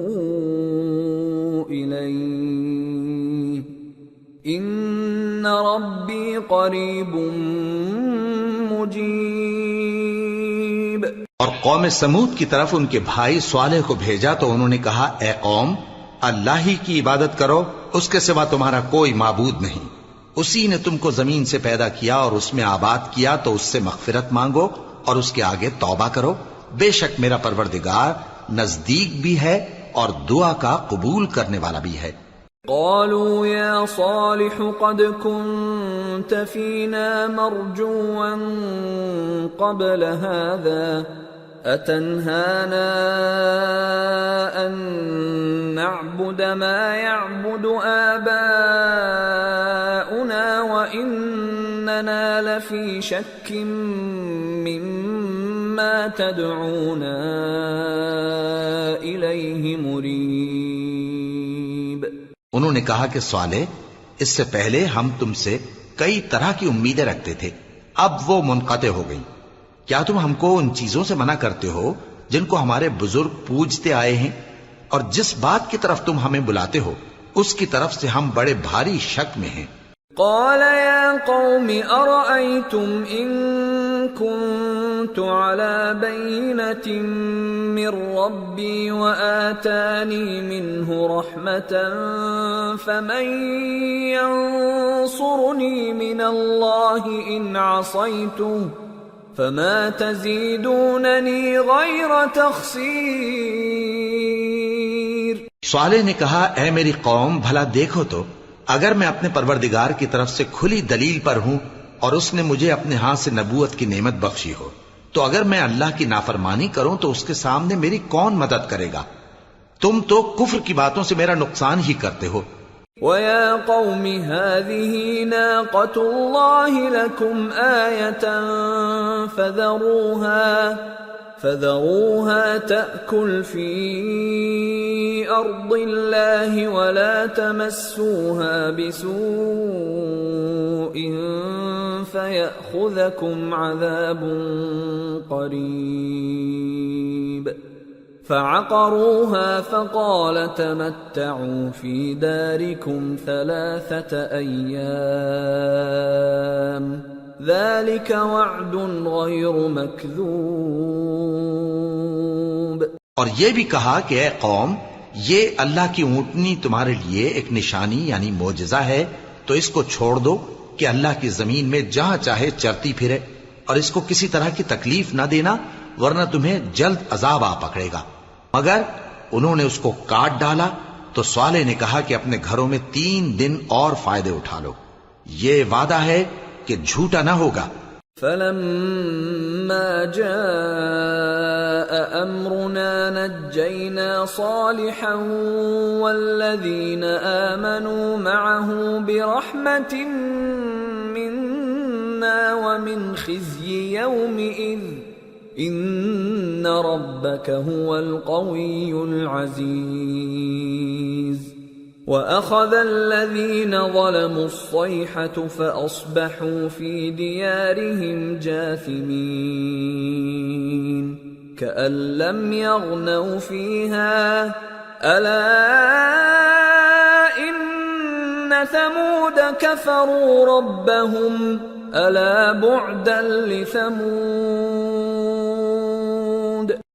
S1: إِلَيْهِ إِنَّ رَبِّي قَرِيبٌ مُجِيبٌ۔
S2: اور قوم سمود کی طرف ان کے بھائی صالح کو بھیجا تو انہوں نے کہا، اے قوم، اللہ ہی کی عبادت کرو، اس کے سوا تمہارا کوئی معبود نہیں۔ اسی نے تم کو زمین سے پیدا کیا اور اس میں آباد کیا، تو اس سے مغفرت مانگو اور اس کے آگے توبہ کرو، بے شک میرا پروردگار نزدیک بھی ہے اور دعا کا قبول کرنے والا بھی ہے۔
S1: قالوا يا صالح قد كنت فينا مرجوا قبل هذا أتنهانا أن نعبد ما يعبد آباؤنا وإننا لفي شك مما تدعونا إليه مريب۔
S2: انہوں نے کہا کہ صالح، اس سے پہلے ہم تم سے کئی طرح کی امیدیں رکھتے تھے، اب وہ منقطع ہو گئی۔ کیا تم ہم کو ان چیزوں سے منع کرتے ہو جن کو ہمارے بزرگ پوجتے آئے ہیں؟ اور جس بات کی طرف تم ہمیں بلاتے ہو اس کی طرف سے ہم بڑے بھاری شک میں ہیں۔
S1: قال يا قوم أرأيتم إن كنت على بينة من ربي وآتاني منه رحمة فمن ينصرني من الله إن عصيته فما تزيدونني غير تخسير۔
S2: صالح نے کہا، اے میری قوم، بھلا دیکھو تو، اگر میں اپنے پروردگار کی طرف سے کھلی دلیل پر ہوں اور اس نے مجھے اپنے ہاتھ سے نبوت کی نعمت بخشی ہو، تو اگر میں اللہ کی نافرمانی کروں تو اس کے سامنے میری کون مدد کرے گا؟ تم تو کفر کی باتوں سے میرا نقصان ہی کرتے ہو۔
S1: وَيَا قَوْمِ هَٰذِهِ نَاقَةُ اللَّهِ لَكُمْ آيَةً فَذَرُوهَا تَأْكُلْ فِي أَرْضِ اللَّهِ وَلَا تَمَسُّوهَا بِسُوءٍ فَيَأْخُذَكُمْ عَذَابٌ قَرِيبٌ۔ فَعَقَرُوهَا فَقَالَ تَمَتَّعُوا فِي دَارِكُمْ 3 أَيَّامٍ ذَلِكَ وَعْدٌ غَيْرُ مَكْذُوبٍ۔
S2: اور یہ بھی کہا کہ اے قوم، یہ اللہ کی اونٹنی تمہارے لیے ایک نشانی یعنی معجزہ ہے، تو اس کو چھوڑ دو کہ اللہ کی زمین میں جہاں چاہے چرتی پھرے، اور اس کو کسی طرح کی تکلیف نہ دینا ورنہ تمہیں جلد عذاب آ پکڑے گا۔ مگر انہوں نے اس کو کاٹ ڈالا تو صالح نے کہا کہ اپنے گھروں میں 3 دن اور فائدے اٹھا لو، یہ وعدہ ہے کہ جھوٹا نہ ہوگا۔
S1: فَلَمَّا جَاءَ أَمْرُنَا نَجَّيْنَا صَالِحًا وَالَّذِينَ آمَنُوا مَعَهُ بِرَحْمَةٍ مِنَّا وَمِنْ خِزْيِ يَوْمِئِذٍ إِنَّ رَبَّكَ هُوَ الْقَوِيُّ الْعَزِيزُ۔ وَأَخَذَ الَّذِينَ ظَلَمُوا الصَّيْحَةُ فَأَصْبَحُوا فِي دِيَارِهِمْ جَاثِمِينَ كَأَن لَّمْ يَغْنَوْا فِيهَا أَلَا إِنَّ ثَمُودَ كَفَرُوا رَبَّهُمْ أَلَا بُعْدًا لِثَمُودَ۔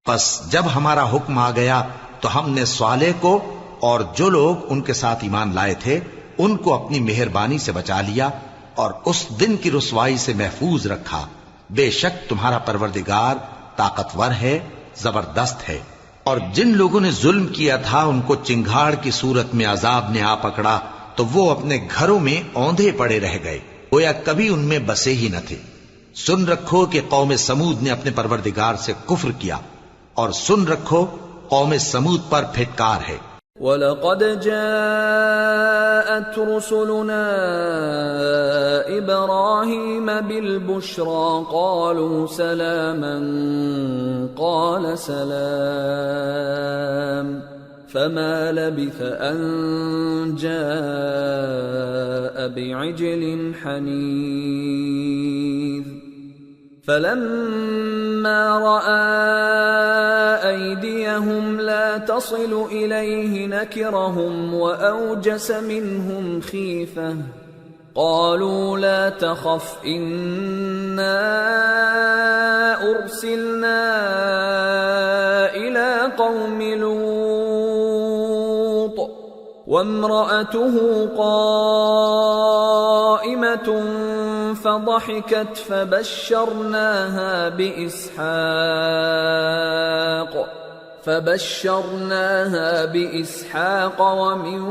S2: پس جب ہمارا حکم آ گیا تو ہم نے صالح کو اور جو لوگ ان کے ساتھ ایمان لائے تھے ان کو اپنی مہربانی سے بچا لیا اور اس دن کی رسوائی سے محفوظ رکھا۔ بے شک تمہارا پروردگار طاقتور ہے، زبردست ہے۔ اور جن لوگوں نے ظلم کیا تھا ان کو چنگھاڑ کی صورت میں عذاب نے آ پکڑا تو وہ اپنے گھروں میں اوندھے پڑے رہ گئے، گویا کبھی ان میں بسے ہی نہ تھے۔ سن رکھو کہ قوم سمود نے اپنے پروردگار سے کفر کیا، اور سن رکھو قوم سمود پر پھٹکار ہے۔
S1: وَلَقَدْ جَاءَتْ رُسُلُنَا إِبْرَاهِيمَ بِالْبُشْرَى قَالُوا سَلَامًا قَالَ سَلَامٌ فَمَا لَبِثَ أَن جَاءَ بِعِجْلٍ حَنِيذٍ فَلَمَّا رَأَى أَيْدِيَهُمْ لَا تَصِلُ إِلَيْهِ نَكِرَهُمْ وَأَوْجَسَ مِنْهُمْ خِيفَةً قَالُوا لَا تَخَفْ إِنَّا أُرْسِلْنَا إِلَى قَوْمِ لُوطٍ وَامْرَأَتُهُ قَائِمَةٌ فَضَحِكَتْ فَبَشَّرْنَاهَا بِإِسْحَاقَ وَمِن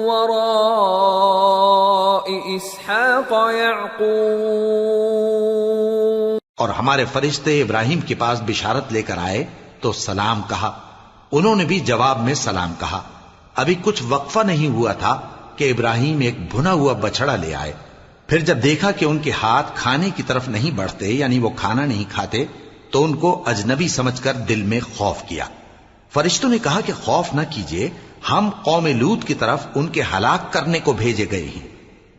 S1: وَرَاءِ إِسْحَاقَ يَعْقُوبَ۔
S2: اور ہمارے فرشتے ابراہیم کے پاس بشارت لے کر آئے تو سلام کہا، انہوں نے بھی جواب میں سلام کہا۔ ابھی کچھ وقفہ نہیں ہوا تھا کہ ابراہیم ایک بھنا ہوا بچڑا لے آئے۔ پھر جب دیکھا کہ ان کے ہاتھ کھانے کی طرف نہیں بڑھتے، یعنی وہ کھانا نہیں کھاتے، تو ان کو اجنبی سمجھ کر دل میں خوف کیا۔ فرشتوں نے کہا کہ خوف نہ کیجیے، ہم قوم لوط کی طرف ان کے ہلاک کرنے کو بھیجے گئے ہیں۔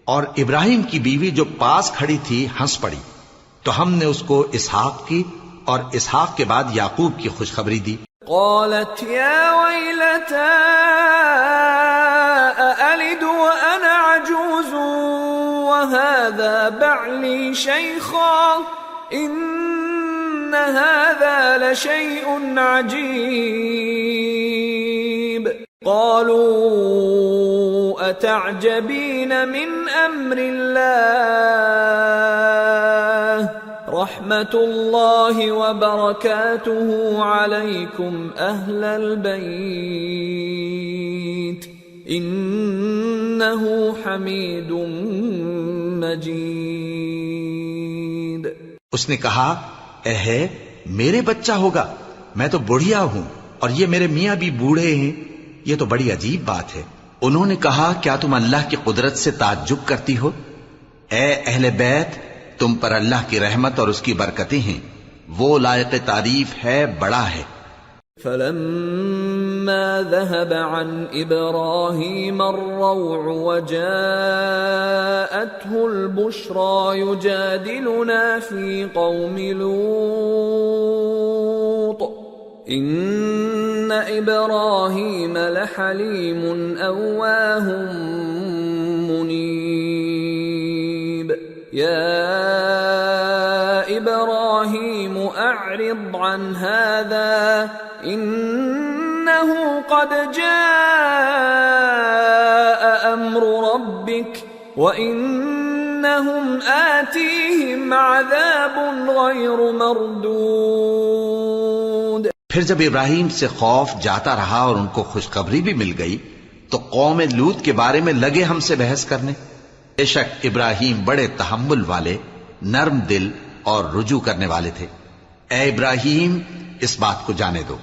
S2: اور ابراہیم کی بیوی جو پاس کھڑی تھی ہنس پڑی، تو ہم نے اس کو اسحاق کی اور اسحاق کے بعد یعقوب کی خوشخبری دی۔
S1: قالت يا ويلتى أألد وأنا عجوز وهذا بعلي شيخا إن هذا لشيء عجيب قالوا أتعجبين من أمر الله رحمة الله وبركاته عليكم أهل البيت إنه حميد مجيد۔
S2: اس نے کہا اے ہے میرے بچہ ہوگا، میں تو بڑھیا ہوں اور یہ میرے میاں بھی بوڑھے ہیں، یہ تو بڑی عجیب بات ہے۔ انہوں نے کہا کیا تم اللہ کی قدرت سے تعجب کرتی ہو؟ اے اہل بیت، تم پر اللہ کی رحمت اور اس کی برکتیں ہیں، وہ لائق تعریف ہے، بڑا ہے۔
S1: فلما ذهب عن إبراهيم الروع وجاءته البشرى يجادلنا في قوم لوط إن إبراهيم لحليم أواه منيب يا إبراهيم أعرض عن هذا إنه قد جاء أمر ربك وإنهم آتيهم عذاب غير مردود۔
S2: پھر جب ابراہیم سے خوف جاتا رہا اور ان کو خوشخبری بھی مل گئی تو قوم لوط کے بارے میں لگے ہم سے بحث کرنے۔ بے شک ابراہیم بڑے تحمل والے، نرم دل اور رجوع کرنے والے تھے۔ اے ابراہیم، اس بات کو جانے دو،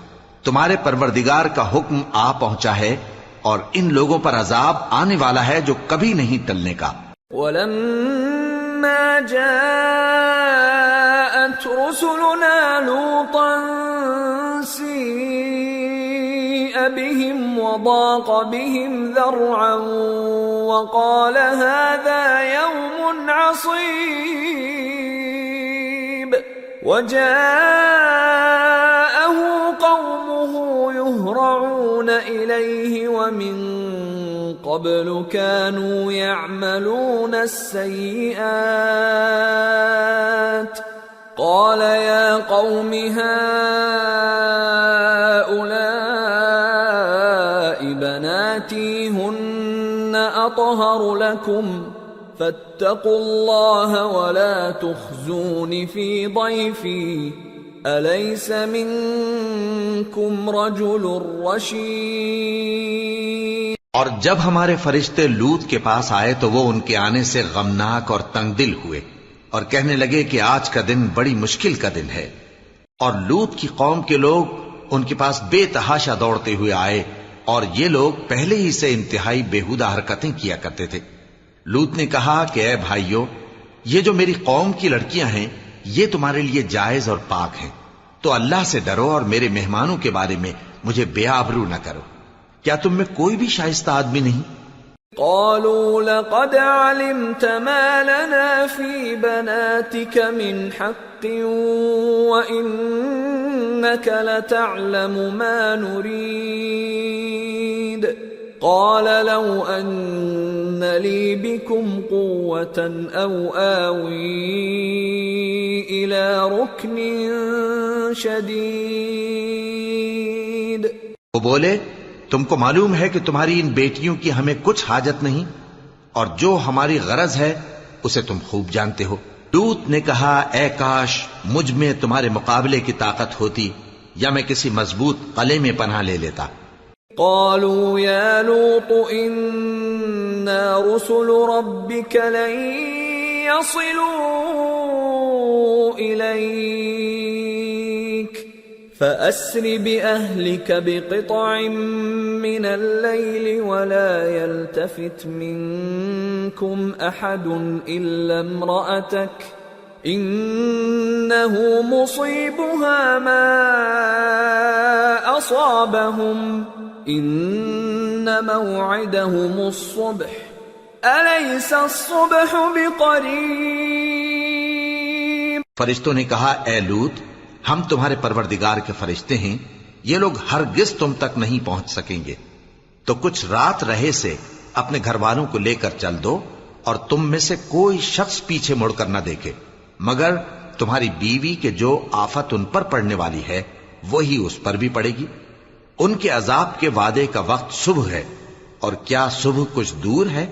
S2: تمہارے پروردگار کا حکم آ پہنچا ہے اور ان لوگوں پر عذاب آنے والا ہے جو کبھی نہیں ٹلنے کا۔
S1: وَلَمَّا جَاءَتْ رُسُلُنَا لُوطًا سِيءَ بِهِمْ وَضَاقَ بِهِمْ ذَرْعًا وَقَالَ هَذَا يَوْمٌ عَصِيبٌ وَجَاءَهُ قَوْمُهُ يُهْرَعُونَ إِلَيْهِ وَمِن قَبْلُ كَانُوا يَعْمَلُونَ السَّيِّئَاتِ قَالَ يَا قَوْمِ هَؤُلَاءِ بَنَاتِي هُنَّ أَطْهَرُ لَكُمْ فَاتَّقُوا اللَّهَ وَلَا تُخْزُونِ فِي ضَيْفِي أليس منكم رجل رشيد؟
S2: اور جب ہمارے فرشتے لوط کے پاس آئے تو وہ ان کے آنے سے غمناک اور تنگ دل ہوئے اور کہنے لگے کہ آج کا دن بڑی مشکل کا دن ہے. اور لوط کی قوم کے لوگ ان کے پاس بے تحاشا دوڑتے ہوئے آئے اور یہ لوگ پہلے ہی سے انتہائی بیہودہ حرکتیں کیا کرتے تھے. لوط نے کہا کہ اے بھائیو، یہ جو میری قوم کی لڑکیاں ہیں یہ تمہارے لیے جائز اور پاک ہیں، تو اللہ سے ڈرو اور میرے مہمانوں کے بارے میں مجھے بے آبرو نہ کرو. کیا تم میں کوئی بھی شائستہ آدمی نہیں؟
S1: قالوا لقد علمت ما لنا في بناتك من حق وإنك لتعلم ما نريد. قال لو أن لي بكم قوة أو آوي إلى ركن شديد.
S2: وہ بولے تم کو معلوم ہے کہ تمہاری ان بیٹیوں کی ہمیں کچھ حاجت نہیں اور جو ہماری غرض ہے اسے تم خوب جانتے ہو. لوط نے کہا اے کاش مجھ میں تمہارے مقابلے کی طاقت ہوتی یا میں کسی مضبوط قلعے میں پناہ لے لیتا.
S1: قالوا يا لوط إنا رسل ربك لن يصلوا إليك فأسر بأهلك بقطع من الليل ولا يلتفت منكم أحد إلا امرأتك إنه مصيبها ما أصابهم إن موعدهم الصبح أليس الصبح بقريب.
S2: فرشتوں نے کہا اے لوط ہم تمہارے پروردگار کے فرشتے ہیں، یہ لوگ ہرگز تم تک نہیں پہنچ سکیں گے، تو کچھ رات رہے سے اپنے گھر والوں کو لے کر چل دو اور تم میں سے کوئی شخص پیچھے مڑ کر نہ دیکھے مگر تمہاری بیوی کے جو آفت ان پر پڑنے والی ہے وہی اس پر بھی پڑے گی. ان کے عذاب کے وعدے کا وقت صبح ہے اور کیا صبح کچھ دور ہے.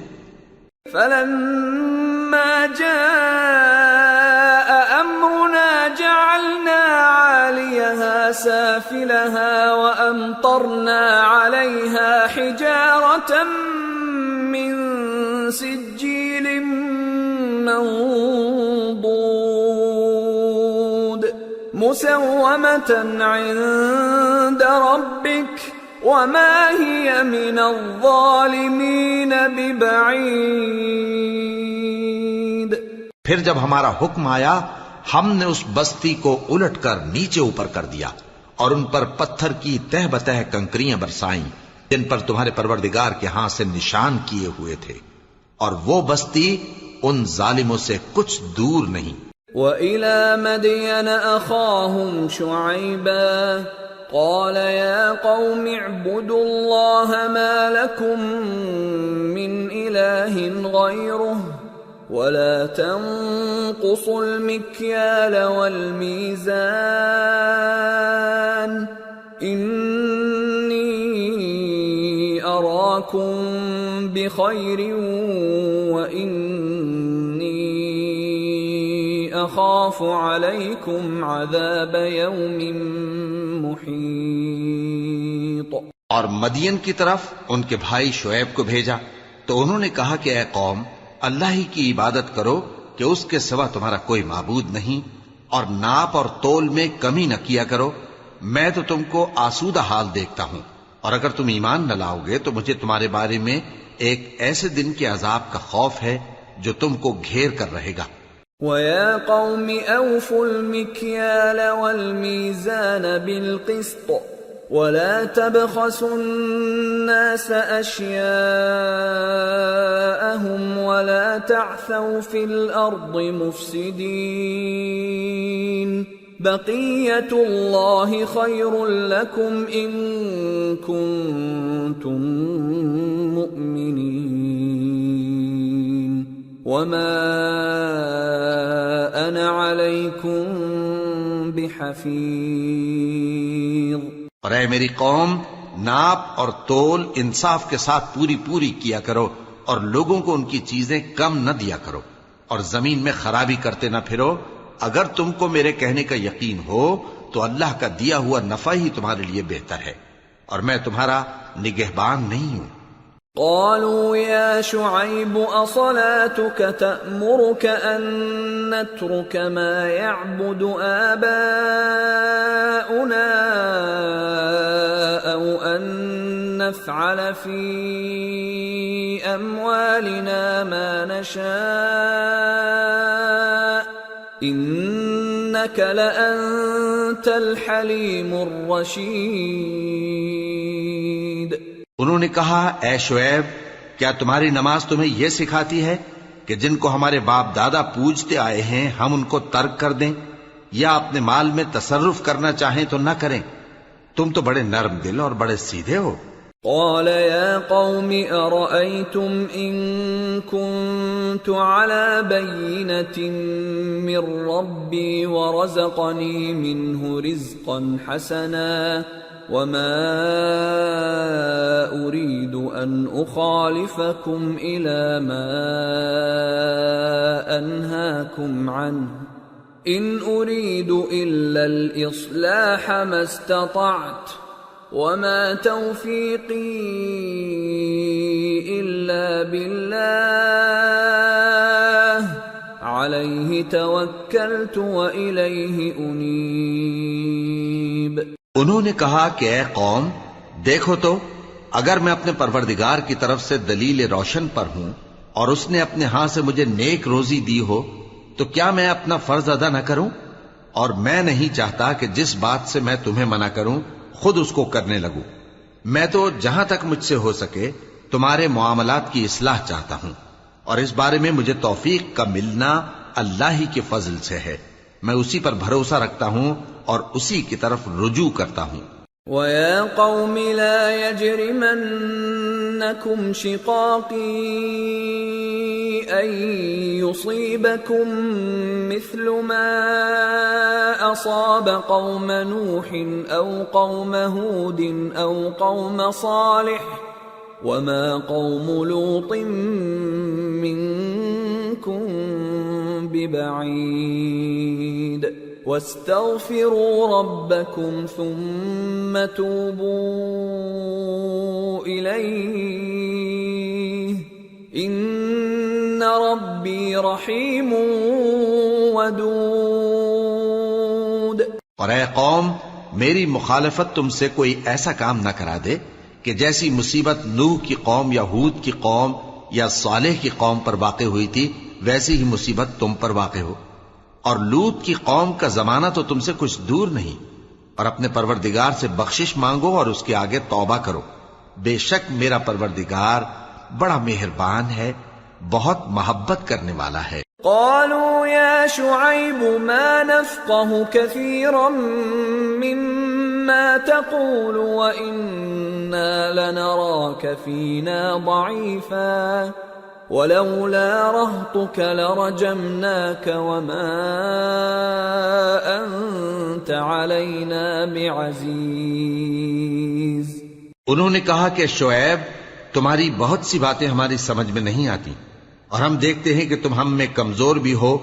S1: فلما جاء أمرنا جعلنا عاليها سافلها وأمطرنا عليها حجارة من سجيل منضود مسومة عند ربك وما هي من الظالمين ببعيد.
S2: پھر جب ہمارا حکم آیا ہم نے اس بستی کو الٹ کر نیچے اوپر کر دیا اور ان پر پتھر کی تہ بتہ کنکریاں برسائیں جن پر تمہارے پروردگار کے ہاں سے نشان کیے ہوئے تھے، اور وہ بستی ان ظالموں سے کچھ دور نہیں.
S1: وَإِلَى مَدْيَنَ أَخَاهُمْ شُعَيْبًا قَالَ يَا قَوْمِ اعْبُدُوا اللَّهَ مَا لَكُمْ مِنْ إِلَٰهٍ غَيْرُهُ وَلَا تَنقُصُوا الْمِكْيَالَ وَالْمِيزَانَ إِنِّي أَرَاكُمْ بِخَيْرٍ وَإِنِّي أَخَافُ عَلَيْكُمْ عَذَابَ يَوْمٍ محیط.
S2: اور مدین کی طرف ان کے بھائی شعیب کو بھیجا تو انہوں نے کہا کہ اے قوم اللہ ہی کی عبادت کرو کہ اس کے سوا تمہارا کوئی معبود نہیں، اور ناپ اور تول میں کمی نہ کیا کرو. میں تو تم کو آسودہ حال دیکھتا ہوں، اور اگر تم ایمان نہ لاؤ گے تو مجھے تمہارے بارے میں ایک ایسے دن کے عذاب کا خوف ہے جو تم کو گھیر کر رہے گا.
S1: وَيَا قَوْمِ أَوْفُوا الْمِكْيَالَ وَالْمِيزَانَ بِالْقِسْطِ وَلَا تَبْخَسُوا النَّاسَ أَشْيَاءَهُمْ وَلَا تَعْثَوْا فِي الْأَرْضِ مُفْسِدِينَ بَقِيَّةُ اللَّهِ خَيْرٌ لَكُمْ إِن كُنتُم مُؤْمِنِينَ وَمَا أَنَا عَلَيْكُمْ بِحَفِيظٍ.
S2: اور اے میری قوم ناپ اور تول انصاف کے ساتھ پوری پوری کیا کرو اور لوگوں کو ان کی چیزیں کم نہ دیا کرو اور زمین میں خرابی کرتے نہ پھرو. اگر تم کو میرے کہنے کا یقین ہو تو اللہ کا دیا ہوا نفع ہی تمہارے لیے بہتر ہے، اور میں تمہارا نگہبان نہیں ہوں۔
S1: قالوا يا شعيب أصلاتك تأمرك أن نترك ما يعبد آباؤنا أو أن نفعل في أموالنا ما نشاء إنك لأنت الحليم الرشيد۔
S2: انہوں نے کہا اے شعیب، کیا تمہاری نماز تمہیں یہ سکھاتی ہے کہ جن کو ہمارے باپ دادا پوجتے آئے ہیں ہم ان کو ترک کر دیں، یا اپنے مال میں تصرف کرنا چاہیں تو نہ کریں؟ تم تو بڑے نرم دل اور بڑے سیدھے ہو۔
S1: قال يا قوم أرأيتم إن كنت على بينة من ربي ورزقني منه رزقا حسنا وما أريد أن أخالفكم إلى ما أنهاكم عنه إن أريد إلا الإصلاح ما استطعت وما توفيقي إلا بالله عليه توكلت وإليه أنيب۔
S2: انہوں نے کہا کہ اے قوم، دیکھو تو اگر میں اپنے پروردگار کی طرف سے دلیل روشن پر ہوں اور اس نے اپنے ہاں سے مجھے نیک روزی دی ہو تو کیا میں اپنا فرض ادا نہ کروں؟ اور میں نہیں چاہتا کہ جس بات سے میں تمہیں منع کروں خود اس کو کرنے لگوں۔ میں تو جہاں تک مجھ سے ہو سکے تمہارے معاملات کی اصلاح چاہتا ہوں، اور اس بارے میں مجھے توفیق کا ملنا اللہ ہی کے فضل سے ہے۔ میں اسی پر بھروسہ رکھتا ہوں اور اسی کی طرف رجوع کرتا ہوں۔
S1: وَيَا قَوْمِ لَا يَجْرِمَنَّكُمْ شِقَاقِي أَن يُصِيبَكُم مِّثْلُ مَا أَصَابَ قَوْمَ نُوحٍ أَوْ قَوْمَ هُودٍ أَوْ قَوْمَ صَالِحٍ وَمَا قَوْمُ لُوطٍ مِّنكُم بِبَعِيدٍ وَاسْتَغْفِرُوا رَبَّكُمْ ثُمَّ تُوبُوا إِلَيْهِ إِنَّ رَبِّي رَحِيمٌ وَدُودٌ۔
S2: اور اے قوم، میری مخالفت تم سے کوئی ایسا کام نہ کرا دے کہ جیسی مصیبت نوح کی قوم یا ہود کی قوم یا صالح کی قوم پر واقع ہوئی تھی ویسی ہی مصیبت تم پر واقع ہو۔ اور لوط کی قوم کا زمانہ تو تم سے کچھ دور نہیں، اور اپنے پروردگار سے بخشش مانگو اور اس کے آگے توبہ کرو، بے شک میرا پروردگار بڑا مہربان ہے، بہت محبت کرنے والا ہے۔
S1: قالوا يا شعيب ما نفقه كثيرا مما تقول وإنا لنراك فينا ضعيفا ولولا رهطك لرجمناك وما أنت علينا بعزيز۔
S2: انہوں نے کہا کہ شعیب، تمہاری بہت سی باتیں ہماری سمجھ میں نہیں آتی، اور ہم دیکھتے ہیں کہ تم ہم میں کمزور بھی ہو،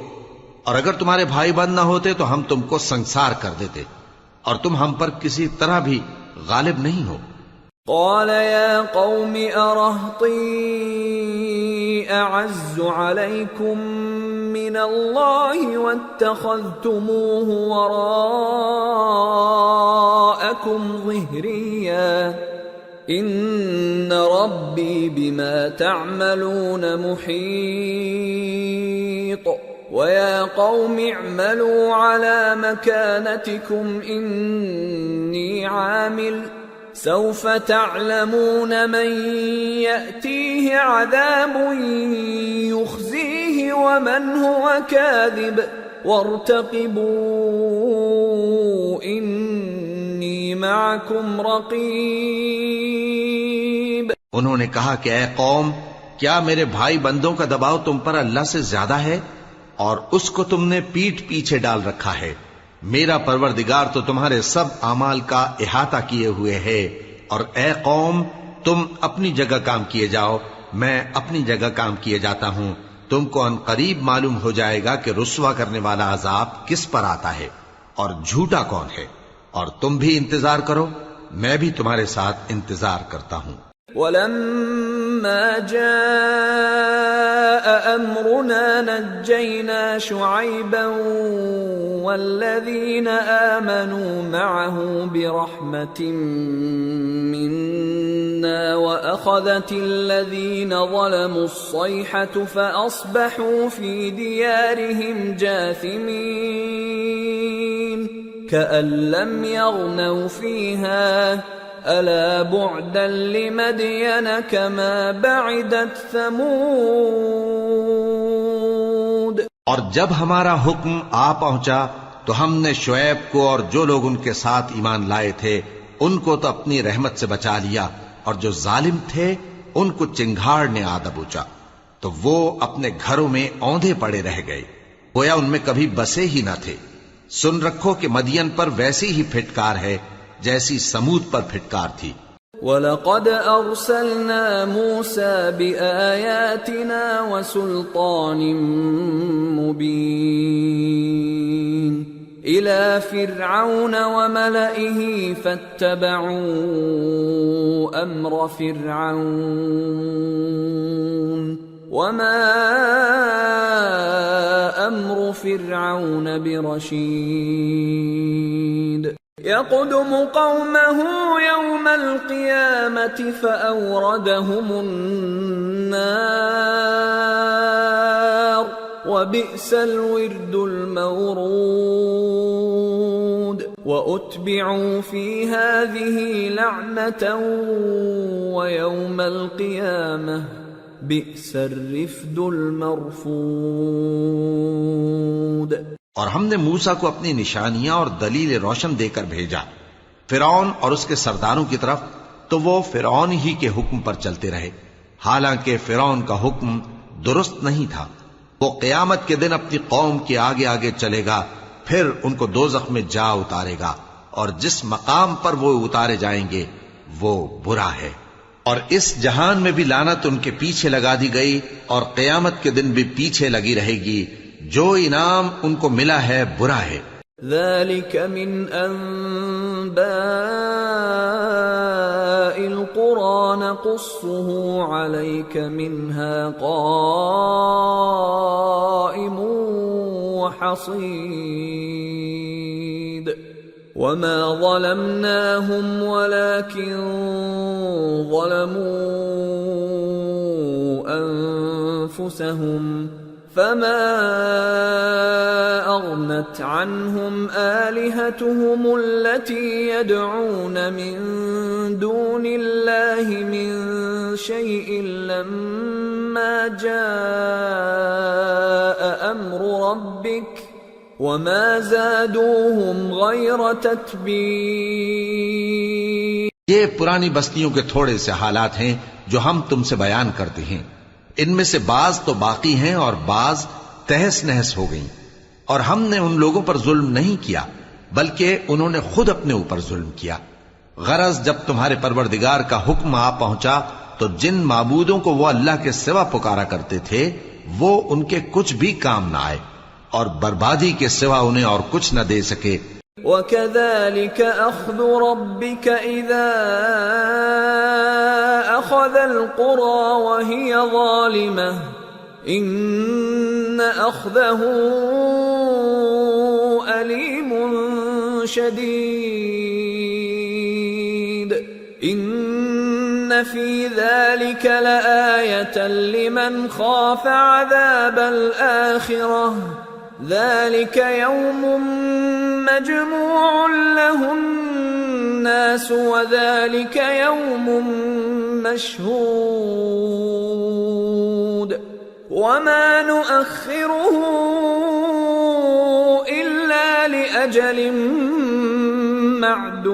S2: اور اگر تمہارے بھائی بند نہ ہوتے تو ہم تم کو سنسار کر دیتے، اور تم ہم پر کسی طرح بھی غالب نہیں ہو۔
S1: قال يا قوم أرهطي أعز عليكم من الله واتخذتموه وراءكم ظهريا إن ربي بما تعملون محيط ويا قوم اعملوا على مكانتكم إني عامل سوف تعلمون من يأتيه عذاب يخزيه ومن هو كاذب وارتقبوا إني معكم رقيب۔
S2: انہوں نے کہا کہ اے قوم، کیا میرے بھائی بندوں کا دباؤ تم پر اللہ سے زیادہ ہے، اور اس کو تم نے پیٹھ پیچھے ڈال رکھا ہے؟ میرا پروردگار تو تمہارے سب اعمال کا احاطہ کیے ہوئے ہے، اور اے قوم تم اپنی جگہ کام کیے جاؤ، میں اپنی جگہ کام کیے جاتا ہوں، تم کو ان قریب معلوم ہو جائے گا کہ رسوا کرنے والا عذاب کس پر آتا ہے۔ اور جھوٹا کون ہے، اور تم بھی انتظار کرو، میں بھی تمہارے ساتھ انتظار کرتا ہوں۔
S1: وَلَمَّا جَاءَ أَمْرُنَا نَجَّيْنَا شُعَيْبًا وَالَّذِينَ آمَنُوا مَعَهُ بِرَحْمَةٍ مِنَّا وَأَخَذَتِ الَّذِينَ ظَلَمُوا الصَّيْحَةُ فَأَصْبَحُوا فِي دِيَارِهِمْ جَاثِمِينَ كَأَن لَّمْ يَغْنَوْا فِيهَا أَلَا بُعْدًا لِمَدْيَنَ كَمَا بَعِدَتْ ثَمُودُ۔
S2: اور جب ہمارا حکم آ پہنچا تو ہم نے شعیب کو اور جو لوگ ان کے ساتھ ایمان لائے تھے ان کو تو اپنی رحمت سے بچا لیا، اور جو ظالم تھے ان کو چنگھاڑ نے آ دبوچا، تو وہ اپنے گھروں میں اوندھے پڑے رہ گئے، گویا ان میں کبھی بسے ہی نہ تھے۔ سن رکھو کہ مدین پر ویسی ہی پھٹکار ہے جیسی سمود پر پھٹکار تھی۔
S1: وَلَقَدْ أَرْسَلْنَا مُوسَى بِآيَاتِنَا وَسُلْطَانٍ مُبِينٍ إِلَى فِرْعَوْنَ وَمَلَئِهِ فَاتَّبَعُوا أَمْرَ فِرْعَوْنَ وَمَا أَمْرُ فِرْعَوْنَ بِرَشِيدٍ يَقْدُمُ قَوْمَهُ يَوْمَ الْقِيَامَةِ فَأَوْرَدَهُمُ النَّارَ وَبِئْسَ الْوِرْدُ الْمَوْرُودُ وَأُتْبِعُوا فِي هَذِهِ لَعْنَةً وَيَوْمَ الْقِيَامَةِ بِئْسَ الرِّفْدُ الْمَرْفُودُ۔
S2: اور ہم نے موسیٰ کو اپنی نشانیاں اور دلیل روشن دے کر بھیجا فرعون اور اس کے سرداروں کی طرف، تو وہ فرعون ہی کے حکم پر چلتے رہے، حالانکہ فرعون کا حکم درست نہیں تھا۔ وہ قیامت کے دن اپنی قوم کے آگے آگے چلے گا، پھر ان کو دوزخ میں جا اتارے گا، اور جس مقام پر وہ اتارے جائیں گے وہ برا ہے۔ اور اس جہان میں بھی لعنت ان کے پیچھے لگا دی گئی، اور قیامت کے دن بھی پیچھے لگی رہے گی، جو انعام ان کو ملا ہے برا ہے۔
S1: ذَلِكَ مِنْ أَنْبَاءِ الْقُرَى نَقُصُّهُ عَلَيْكَ مِنْهَا قَائِمٌ وَحَصِيدٌ وَمَا ظَلَمْنَاهُمْ وَلَكِنْ ظَلَمُوا أَنفُسَهُمْ فَمَا أَغْنَتْ عَنْهُمْ آلِهَتُهُمُ الَّتِي يَدْعُونَ مِن دُونِ اللَّهِ مِن شَيْءٍ لَّمَّا جَاءَ أَمْرُ رَبِّكَ وَمَا زَادُوهُمْ غَيْرَ تَتْبِيبٍ۔
S2: یہ پرانی بستیوں کے تھوڑے سے حالات ہیں جو ہم تم سے بیان کرتے ہیں، ان میں سے بعض تو باقی ہیں اور بعض تہس نہس ہو گئیں، اور ہم نے ان لوگوں پر ظلم نہیں کیا بلکہ انہوں نے خود اپنے اوپر ظلم کیا۔ غرض جب تمہارے پروردگار کا حکم آ پہنچا تو جن معبودوں کو وہ اللہ کے سوا پکارا کرتے تھے وہ ان کے کچھ بھی کام نہ آئے، اور بربادی کے سوا انہیں اور کچھ نہ دے سکے۔
S1: وَكَذَلِكَ أَخْذُ رَبِّكَ إِذَا أَخَذَ الْقُرَى وَهِيَ ظَالِمَةٌ إِنَّ أَخْذَهُ أَلِيمٌ شَدِيدٌ إِنَّ فِي ذَلِكَ لَآيَةً لِمَنْ خَافَ عَذَابَ الْآخِرَةِ ذَلِكَ يَوْمٌ مَجْمُوعٌ لَهُ النَّاسُ وَذَلِكَ يَوْمٌ مَشْهُودٌ وَمَا نُؤَخِّرُهُ إِلَّا لِأَجَلٍ مَّعْدُودٍ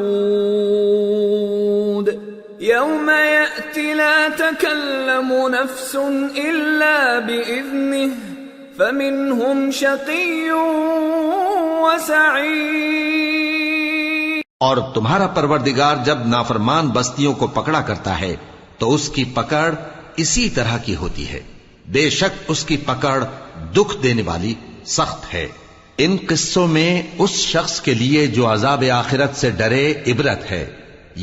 S1: يَوْمَ يَأْتِ لَا تَكَلَّمُ نَفْسٌ إِلَّا بِإِذْنِهِ فَمِنْهُمْ شَقِيٌّ وَسَعِيدٌ۔
S2: اور تمہارا پروردگار جب نافرمان بستیوں کو پکڑا کرتا ہے تو اس کی پکڑ اسی طرح کی ہوتی ہے، بے شک اس کی پکڑ دکھ دینے والی سخت ہے۔ ان قصوں میں اس شخص کے لیے جو عذاب آخرت سے ڈرے عبرت ہے.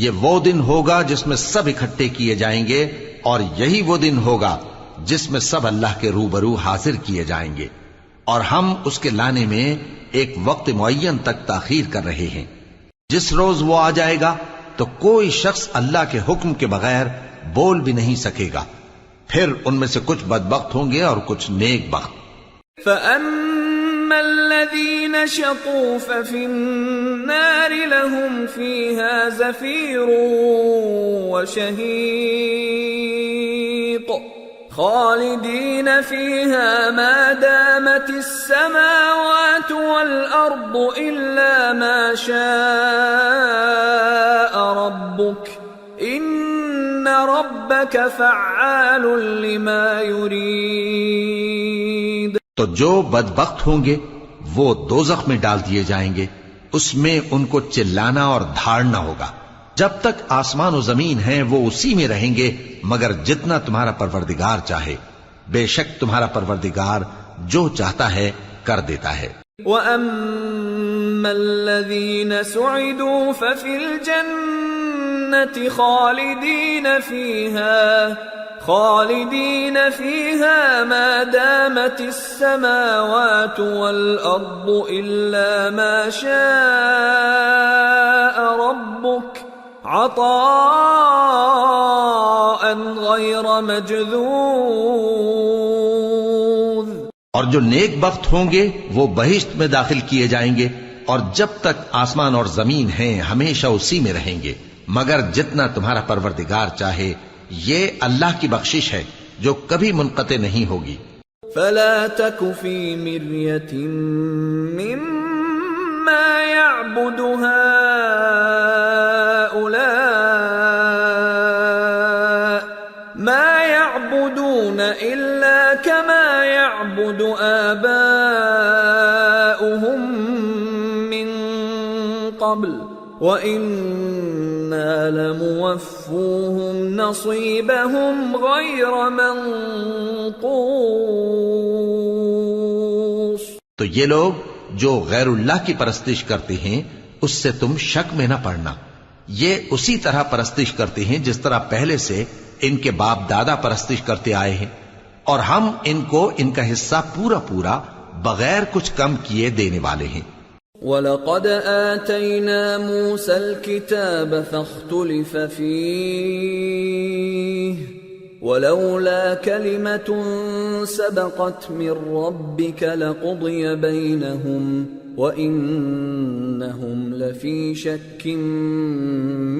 S2: یہ وہ دن ہوگا جس میں سب اکٹھے کیے جائیں گے، اور یہی وہ دن ہوگا جس میں سب اللہ کے روبرو حاضر کیے جائیں گے، اور ہم اس کے لانے میں ایک وقت معین تک تاخیر کر رہے ہیں. جس روز وہ آ جائے گا تو کوئی شخص اللہ کے حکم کے بغیر بول بھی نہیں سکے گا. پھر ان میں سے کچھ بدبخت ہوں گے اور کچھ نیک بخت.
S1: فَأَمَّا الَّذِينَ شَقُوا فَفِي النَّارِ لَهُمْ فِيهَا زَفِيرٌ وَشَهِيقٌ خَالِدِينَ فِيهَا مَا دَامَتِ السَّمَاوَاتُ وَالْأَرْضُ إِلَّا مَا شَاءَ رَبُّكَ إِنَّ رَبَّكَ فَعَّالٌ لِمَا يُرِيدُ.
S2: تو جو بدبخت ہوں گے وہ دوزخ میں ڈال دیے جائیں گے، اس میں ان کو چلانا اور دھاڑنا ہوگا. جب تک آسمان و زمین ہیں وہ اسی میں رہیں گے مگر جتنا تمہارا پروردگار چاہے. بے شک تمہارا پروردگار جو چاہتا ہے کر دیتا ہے.
S1: وَأَمَّا الَّذِينَ سُعِدُوا فَفِي الْجَنَّةِ خالدين فيها ما دامت السماوات والأرض إلا ما شاء ربك عطاء غير مجذوذ.
S2: اور جو نیک بخت ہوں گے وہ بہشت میں داخل کیے جائیں گے، اور جب تک آسمان اور زمین ہیں ہمیشہ اسی میں رہیں گے مگر جتنا تمہارا پروردگار چاہے. یہ اللہ کی بخشش ہے جو کبھی منقطع نہیں ہوگی.
S1: فلا تك في مرية مما يعبد هؤلاء ما يعبدون إلا كما يعبد آباؤهم من قبل وَإِنَّا لَمُوَفُّوهُمْ نَصِيبَهُمْ غَيْرَ مَنْقُوصٍ.
S2: تو یہ لوگ جو غیر اللہ کی پرستش کرتے ہیں اس سے تم شک میں نہ پڑنا. یہ اسی طرح پرستش کرتے ہیں جس طرح پہلے سے ان کے باپ دادا پرستش کرتے آئے ہیں، اور ہم ان کو ان کا حصہ پورا پورا بغیر کچھ کم کیے دینے والے ہیں.
S1: وَلَقَدْ آتَيْنَا مُوسَى الْكِتَابَ فَاخْتُلِفَ فِيهِ وَلَوْلَا كَلِمَةٌ سَبَقَتْ مِنْ رَبِّكَ لَقُضِيَ بَيْنَهُمْ وَإِنَّهُمْ لَفِي شَكٍّ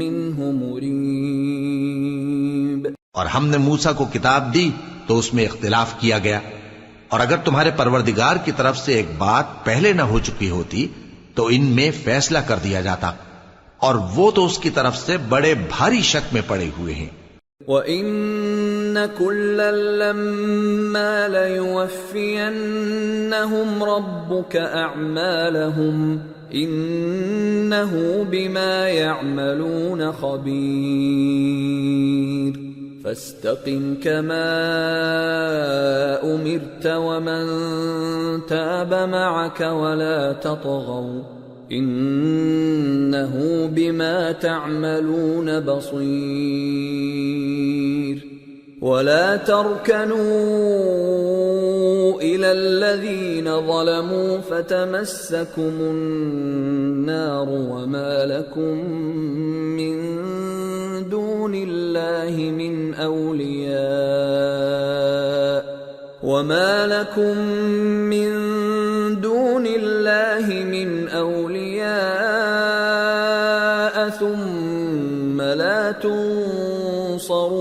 S1: مِّنْهُ مُرِيبٍ.
S2: اور ہم نے موسیٰ کو کتاب دی تو اس میں اختلاف کیا گیا، اور اگر تمہارے پروردگار کی طرف سے ایک بات پہلے نہ ہو چکی ہوتی تو ان میں فیصلہ کر دیا جاتا، اور وہ تو اس کی طرف سے بڑے بھاری شک میں پڑے ہوئے ہیں.
S1: وَإِنَّ كُلًّا لَمَّا لَيُوَفِّيَنَّهُمْ رَبُّكَ أَعْمَالَهُمْ إِنَّهُ بِمَا يَعْمَلُونَ خَبِيرٌ. فاستقم كما أمرت ومن تاب معك ولا تطغوا إنه بما تعملون بصير. ولا تركنوا إلى الذين ظلموا فتمسكم النار وما لكم من دون الله من أولياء ثم لا تنصرون.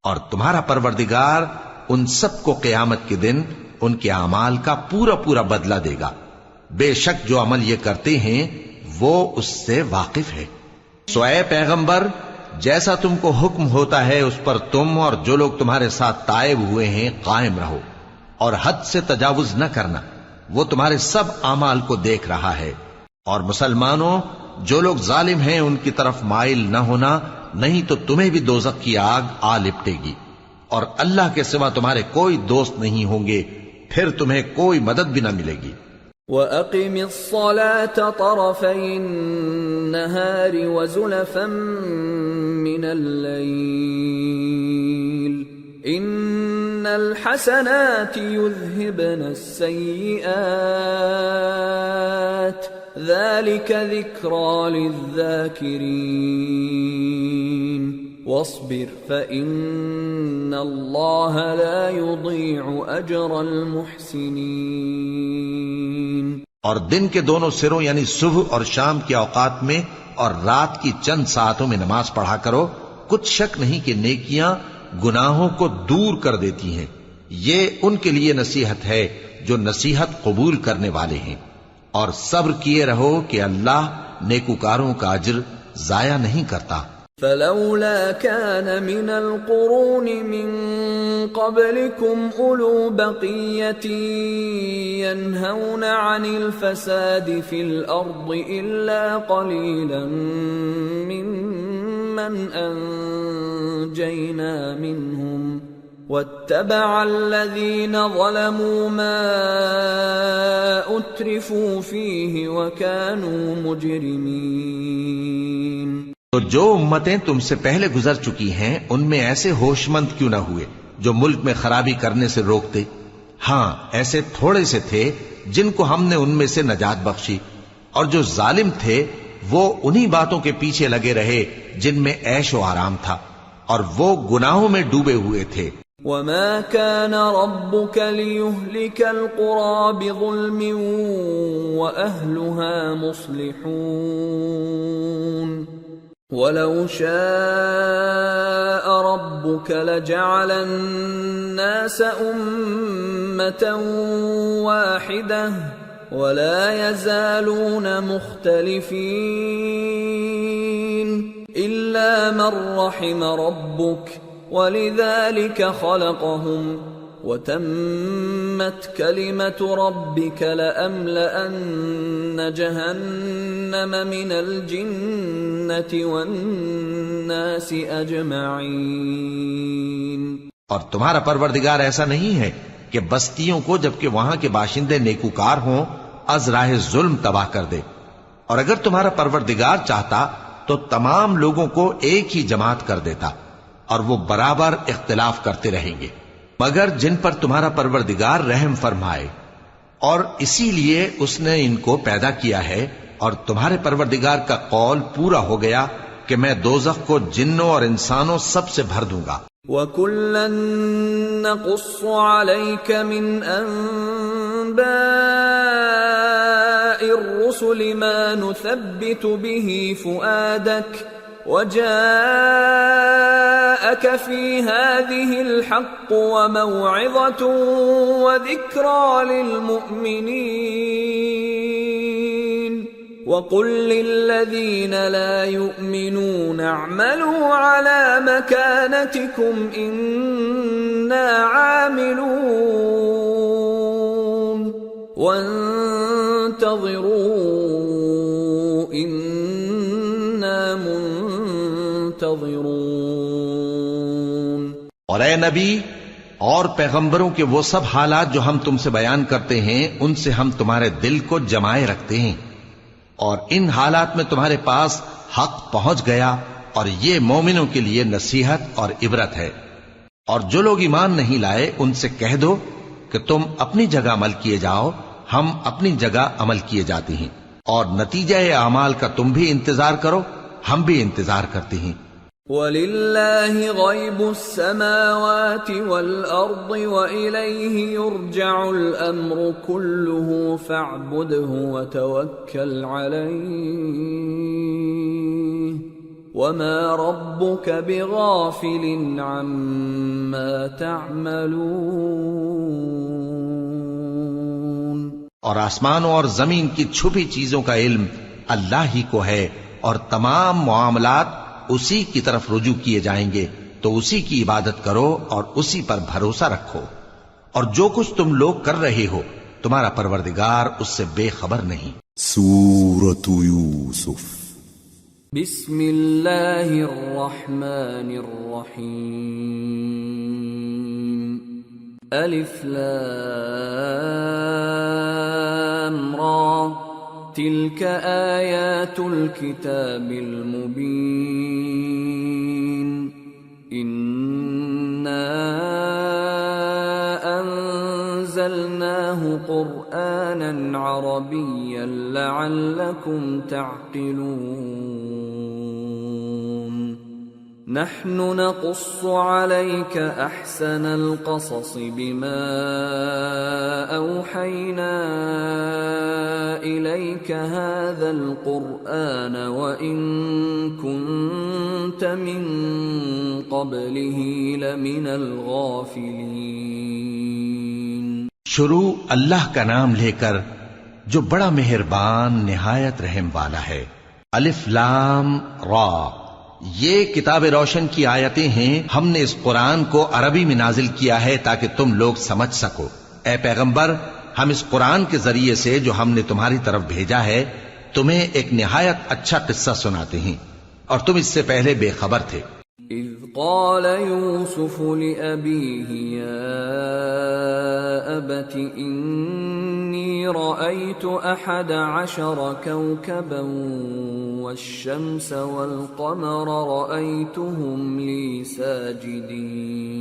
S2: اور تمہارا پروردگار ان سب کو قیامت کے دن ان کے اعمال کا پورا پورا بدلہ دے گا. بے شک جو عمل یہ کرتے ہیں وہ اس سے واقف ہے. سو اے پیغمبر، جیسا تم کو حکم ہوتا ہے اس پر تم اور جو لوگ تمہارے ساتھ تائب ہوئے ہیں قائم رہو، اور حد سے تجاوز نہ کرنا. وہ تمہارے سب اعمال کو دیکھ رہا ہے. اور مسلمانوں، جو لوگ ظالم ہیں ان کی طرف مائل نہ ہونا، نہیں تو تمہیں بھی دوزخ کی آگ آ لپٹے گی، اور اللہ کے سوا تمہارے کوئی دوست نہیں ہوں گے. پھر تمہیں کوئی مدد بھی نہ ملے گی۔
S1: وَأَقِمِ الصَّلَاةَ طَرَفَيِ النَّهَارِ وَزُلَفًا مِّنَ اللَّيْلِ إِنَّ الْحَسَنَاتِ يُذْهِبْنَ السَّيِّئَاتِ ذَلِكَ ذِكْرَى لِلذَّاكِرِينَ وَاصْبِرْ فَإِنَّ اللَّهَ لَا يُضِيعُ أَجْرَ الْمُحْسِنِينَ۔
S2: اور دن کے دونوں سروں یعنی صبح اور شام کے اوقات میں اور رات کی چند ساعتوں میں نماز پڑھا کرو، کچھ شک نہیں کہ نیکیاں گناہوں کو دور کر دیتی ہیں۔ یہ ان کے لیے نصیحت ہے جو نصیحت قبول کرنے والے ہیں، اور صبر کیے رہو کہ اللہ نیکوکاروں کا اجر ضائع نہیں کرتا۔
S1: فلولا كان من القرون من قبلكم أولو بقية ينهون عن الفساد في الأرض إلا قليلا ممن أنجينا منهم واتبع الذين ظلموا ما أترفوا فيه وكانوا مجرمين۔
S2: تو جو امتیں تم سے پہلے گزر چکی ہیں ان میں ایسے ہوش مند کیوں نہ ہوئے جو ملک میں خرابی کرنے سے روکتے؟ ہاں ایسے تھوڑے سے تھے جن کو ہم نے ان میں سے نجات بخشی، اور جو ظالم تھے وہ انہی باتوں کے پیچھے لگے رہے جن میں عیش و آرام تھا، اور وہ گناہوں میں ڈوبے ہوئے تھے۔
S1: وَمَا كَانَ رَبُّكَ لِيُهْلِكَ الْقُرَى بِظُلْمٍ وَأَهْلُهَا مُصْلِحُونَ وَلَوْ شَاءَ رَبُّكَ لَجَعَلَ النَّاسَ أُمَّةً وَاحِدَةً وَلَا يَزَالُونَ مُخْتَلِفِينَ إِلَّا مَن رَّحِمَ رَبُّكَ وَلِذَلِكَ خَلَقَهُمْ وَتَمَّتْ كَلِمَةُ رَبِّكَ لَأَمْلَأَنَّ جَهَنَّمَ مِنَ الْجِنَّةِ وَالنَّاسِ أَجْمَعِينَ۔
S2: اور تمہارا پروردگار ایسا نہیں ہے کہ بستیوں کو جبکہ وہاں کے باشندے نیکوکار ہوں از راہ ظلم تباہ کر دے، اور اگر تمہارا پروردگار چاہتا تو تمام لوگوں کو ایک ہی جماعت کر دیتا، اور وہ برابر اختلاف کرتے رہیں گے، مگر جن پر تمہارا پروردگار رحم فرمائے، اور اسی لیے اس نے ان کو پیدا کیا ہے۔ اور تمہارے پروردگار کا قول پورا ہو گیا کہ میں دوزخ کو جنوں اور انسانوں سب سے بھر دوں گا۔
S1: وَكُلًّا نَّقُصُّ عَلَيْكَ مِنْ أَنبَاءِ الرُّسُلِ مَا نُثَبِّتُ بِهِ فُؤَادَكَ وَجَاءَكَ فِي هَٰذِهِ الْحَقُّ وَمَوْعِظَةٌ وَذِكْرَىٰ لِلْمُؤْمِنِينَ وَقُل لِّلَّذِينَ لَا يُؤْمِنُونَ اعْمَلُوا عَلَىٰ مَكَانَتِكُمْ إِنَّا عَامِلُونَ وَانتَظِرُوا إِنَّا مُنتَظِرُونَ۔
S2: اور اے نبی اور پیغمبروں کے وہ سب حالات جو ہم تم سے بیان کرتے ہیں ان سے ہم تمہارے دل کو جمائے رکھتے ہیں، اور ان حالات میں تمہارے پاس حق پہنچ گیا، اور یہ مومنوں کے لیے نصیحت اور عبرت ہے۔ اور جو لوگ ایمان نہیں لائے ان سے کہہ دو کہ تم اپنی جگہ عمل کیے جاؤ، ہم اپنی جگہ عمل کیے جاتے ہیں، اور نتیجہ اعمال کا تم بھی انتظار کرو، ہم بھی انتظار کرتے ہیں۔
S1: وَلِلَّهِ غَيْبُ السَّمَاوَاتِ وَالْأَرْضِ وَإِلَيْهِ يُرْجَعُ الْأَمْرُ كُلُّهُ فَاعْبُدْهُ وَتَوَكَّلْ عَلَيْهِ وَمَا رَبُّكَ بِغَافِلٍ عَمَّا تَعْمَلُونَ۔
S2: اور آسمانوں اور زمین کی چھپی چیزوں کا علم اللہ ہی کو ہے، اور تمام معاملات اسی کی طرف رجوع کیے جائیں گے، تو اسی کی عبادت کرو اور اسی پر بھروسہ رکھو، اور جو کچھ تم لوگ کر رہے ہو تمہارا پروردگار اس سے بے خبر نہیں۔
S3: سورة یوسف
S1: بسم اللہ الرحمن الرحیم الف لام را تلك آیات الكتاب المبین انا انزلناه قرآنا عربیا لعلکم تعقلون نحن نقص عليك احسن القصص بما اوحينا اليك هذا القرآن وان كنت من قبله لمن الغافلين.
S2: شروع اللہ کا نام لے کر جو بڑا مہربان نہایت رحم والا ہے. الف لام را، یہ کتاب روشن کی آیتیں ہیں. ہم نے اس قرآن کو عربی میں نازل کیا ہے تاکہ تم لوگ سمجھ سکو. اے پیغمبر، ہم اس قرآن کے ذریعے سے جو ہم نے تمہاری طرف بھیجا ہے تمہیں ایک نہایت اچھا قصہ سناتے ہیں اور تم اس سے پہلے بے خبر تھے.
S1: اذ قال يوسف لأبيه يا أبت إني رأيت 11 كوكبا والشمس والقمر رأيتهم لي ساجدين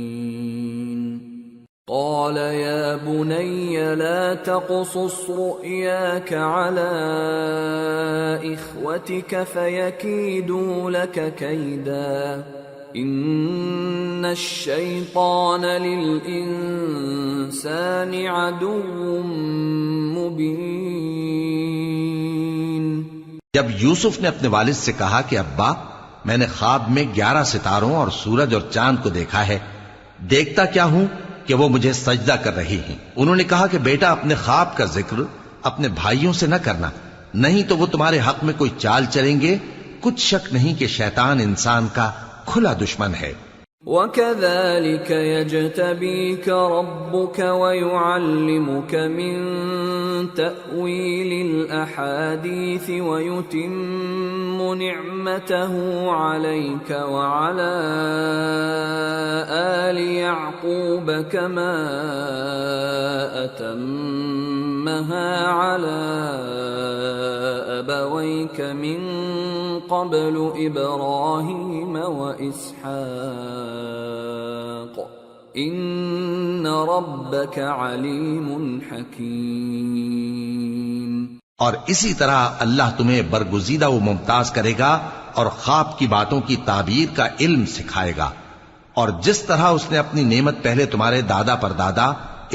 S1: قال يا بني لا تقصص رؤياك على إخوتك فيكيدوا لك كيدا ان الشیطان للانسان عدو مبین.
S2: جب یوسف نے اپنے والد سے کہا کہ ابا، میں نے خواب میں 11 ستاروں اور سورج اور چاند کو دیکھا ہے، دیکھتا کیا ہوں کہ وہ مجھے سجدہ کر رہی ہیں. انہوں نے کہا کہ بیٹا، اپنے خواب کا ذکر اپنے بھائیوں سے نہ کرنا، نہیں تو وہ تمہارے حق میں کوئی چال چلیں گے. کچھ شک نہیں کہ شیطان انسان کا کھلا دشمن ہے.
S1: وَكَذَلِكَ يَجْتَبِيكَ رَبُّكَ وَيُعَلِّمُكَ مِن تَأْوِيلِ الْأَحَادِيثِ وَيُتِمُّ نِعْمَتَهُ عَلَيْكَ وَعَلَى آلِ يَعْقُوبَ كَمَا أَتَمَّهَا عَلَى أَبَوَيْكَ مِن قبل ابراہیم واسحاق ان ربک علیم حکیم.
S2: اور اسی طرح اللہ تمہیں برگزیدہ و ممتاز کرے گا اور خواب کی باتوں کی تعبیر کا علم سکھائے گا. اور جس طرح اس نے اپنی نعمت پہلے تمہارے دادا پر دادا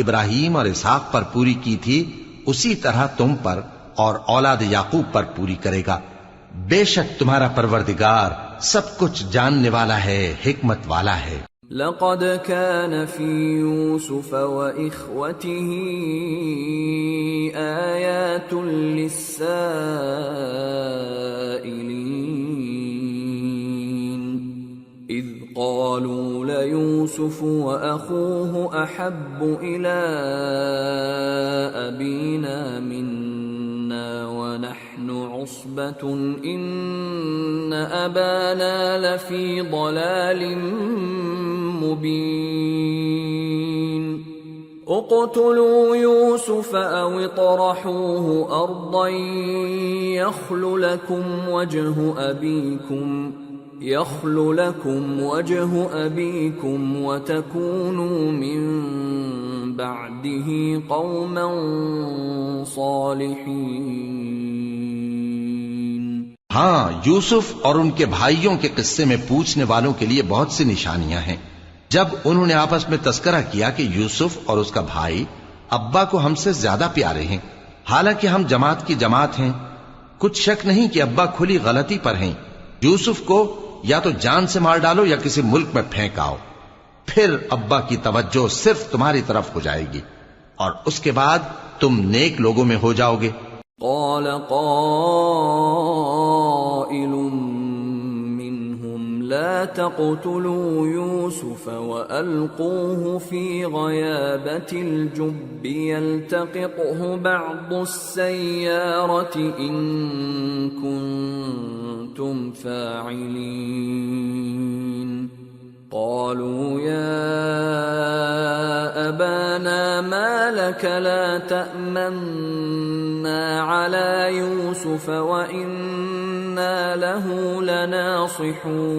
S2: ابراہیم اور اسحاق پر پوری کی تھی، اسی طرح تم پر اور اولاد یعقوب پر پوری کرے گا. بے شک تمہارا پروردگار سب کچھ جاننے والا ہے، حکمت والا ہے.
S1: لقد كان في يوسف وإخوته آيات للسائلين إذ قالوا ليوسف وأخوه أحب إلى أبينا منا ونحن عصبة إن أبانا لفي ضلال مبين اقتلوا يوسف أو اطرحوه أرضا يخل لكم وجه أبيكم وتكونوا من بعده قوما صالحين.
S2: ہاں، یوسف اور ان کے بھائیوں کے قصے میں پوچھنے والوں کے لیے بہت سی نشانیاں ہیں. جب انہوں نے آپس میں تذکرہ کیا کہ یوسف اور اس کا بھائی ابا کو ہم سے زیادہ پیارے ہیں، حالانکہ ہم جماعت کی جماعت ہیں، کچھ شک نہیں کہ ابا کھلی غلطی پر ہیں. یوسف کو یا تو جان سے مار ڈالو یا کسی ملک میں پھینک آؤ، پھر ابا کی توجہ صرف تمہاری طرف ہو جائے گی اور اس کے بعد تم نیک لوگوں میں ہو جاؤ گے.
S1: قال قائل منهم لا تقتلوا يوسف وألقوه في غيابة الجب يلتقطه بعض السيارة إن كنتم فاعلين. قالوا يا أبانا لك لا تأمنا على يوسف وإنا له لناصحون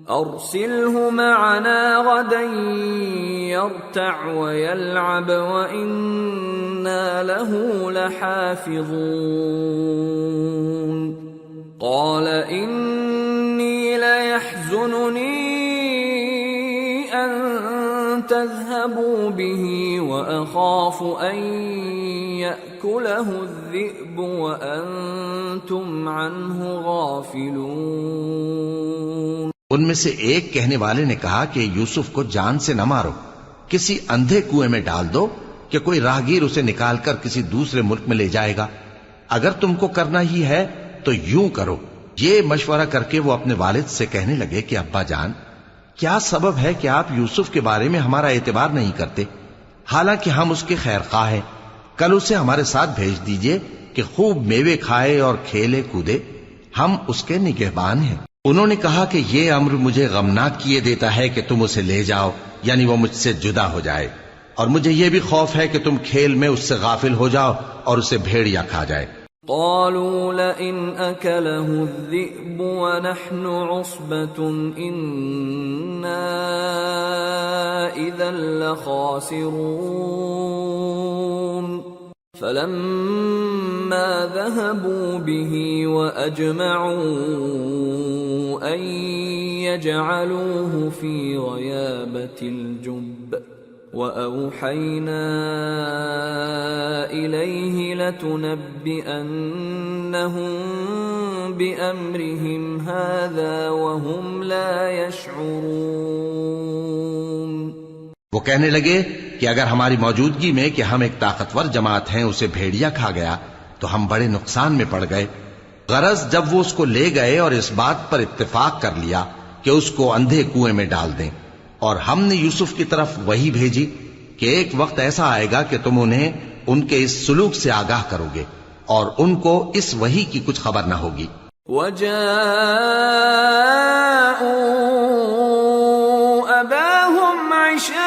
S1: أرسله معنا غدا يرتع ويلعب وإنا له لحافظون قال إني ليحزنني أن تذهبوا به وأخاف أن يأكله الذئب وأنتم عنه غافلون۔
S2: ان میں سے ایک کہنے والے نے کہا کہ یوسف کو جان سے نہ مارو، کسی اندھے کنویں میں ڈال دو کہ کوئی راہگیر اسے نکال کر کسی دوسرے ملک میں لے جائے گا۔ اگر تم کو کرنا ہی ہے تو یوں کرو۔ یہ مشورہ کر کے وہ اپنے والد سے کہنے لگے کہ ابا جان، کیا سبب ہے کہ آپ یوسف کے بارے میں ہمارا اعتبار نہیں کرتے؟ حالانکہ ہم اس کے خیر خواہ ہیں۔ کل اسے ہمارے ساتھ بھیج دیجئے کہ خوب میوے کھائے اور کھیلے کودے، ہم اس کے نگہبان ہیں۔ انہوں نے کہا کہ یہ امر مجھے غمناک کیے دیتا ہے کہ تم اسے لے جاؤ، یعنی وہ مجھ سے جدا ہو جائے، اور مجھے یہ بھی خوف ہے کہ تم کھیل میں اس سے غافل ہو جاؤ اور اسے بھیڑیا کھا جائے۔
S1: قالوا لئن أكله الذئب ونحن عصبة إنا إذا لخاسرون فلما ذهبوا به وأجمعوا أن يجعلوه في غيابة الجب وأوحينا إليه لتنبئنهم بأمرهم هذا وهم لا يشعرون۔
S2: وہ کہنے لگے کہ اگر ہماری موجودگی میں کہ ہم ایک طاقتور جماعت ہیں اسے بھیڑیا کھا گیا تو ہم بڑے نقصان میں پڑ گئے۔ غرض جب وہ اس کو لے گئے اور اس بات پر اتفاق کر لیا کہ اس کو اندھے کنویں میں ڈال دیں، اور ہم نے یوسف کی طرف وحی بھیجی کہ ایک وقت ایسا آئے گا کہ تم انہیں ان کے اس سلوک سے آگاہ کرو گے اور ان کو اس وحی کی کچھ خبر نہ ہوگی۔
S1: وَجَاءُوا أَبَاهُمْ عِشَاءً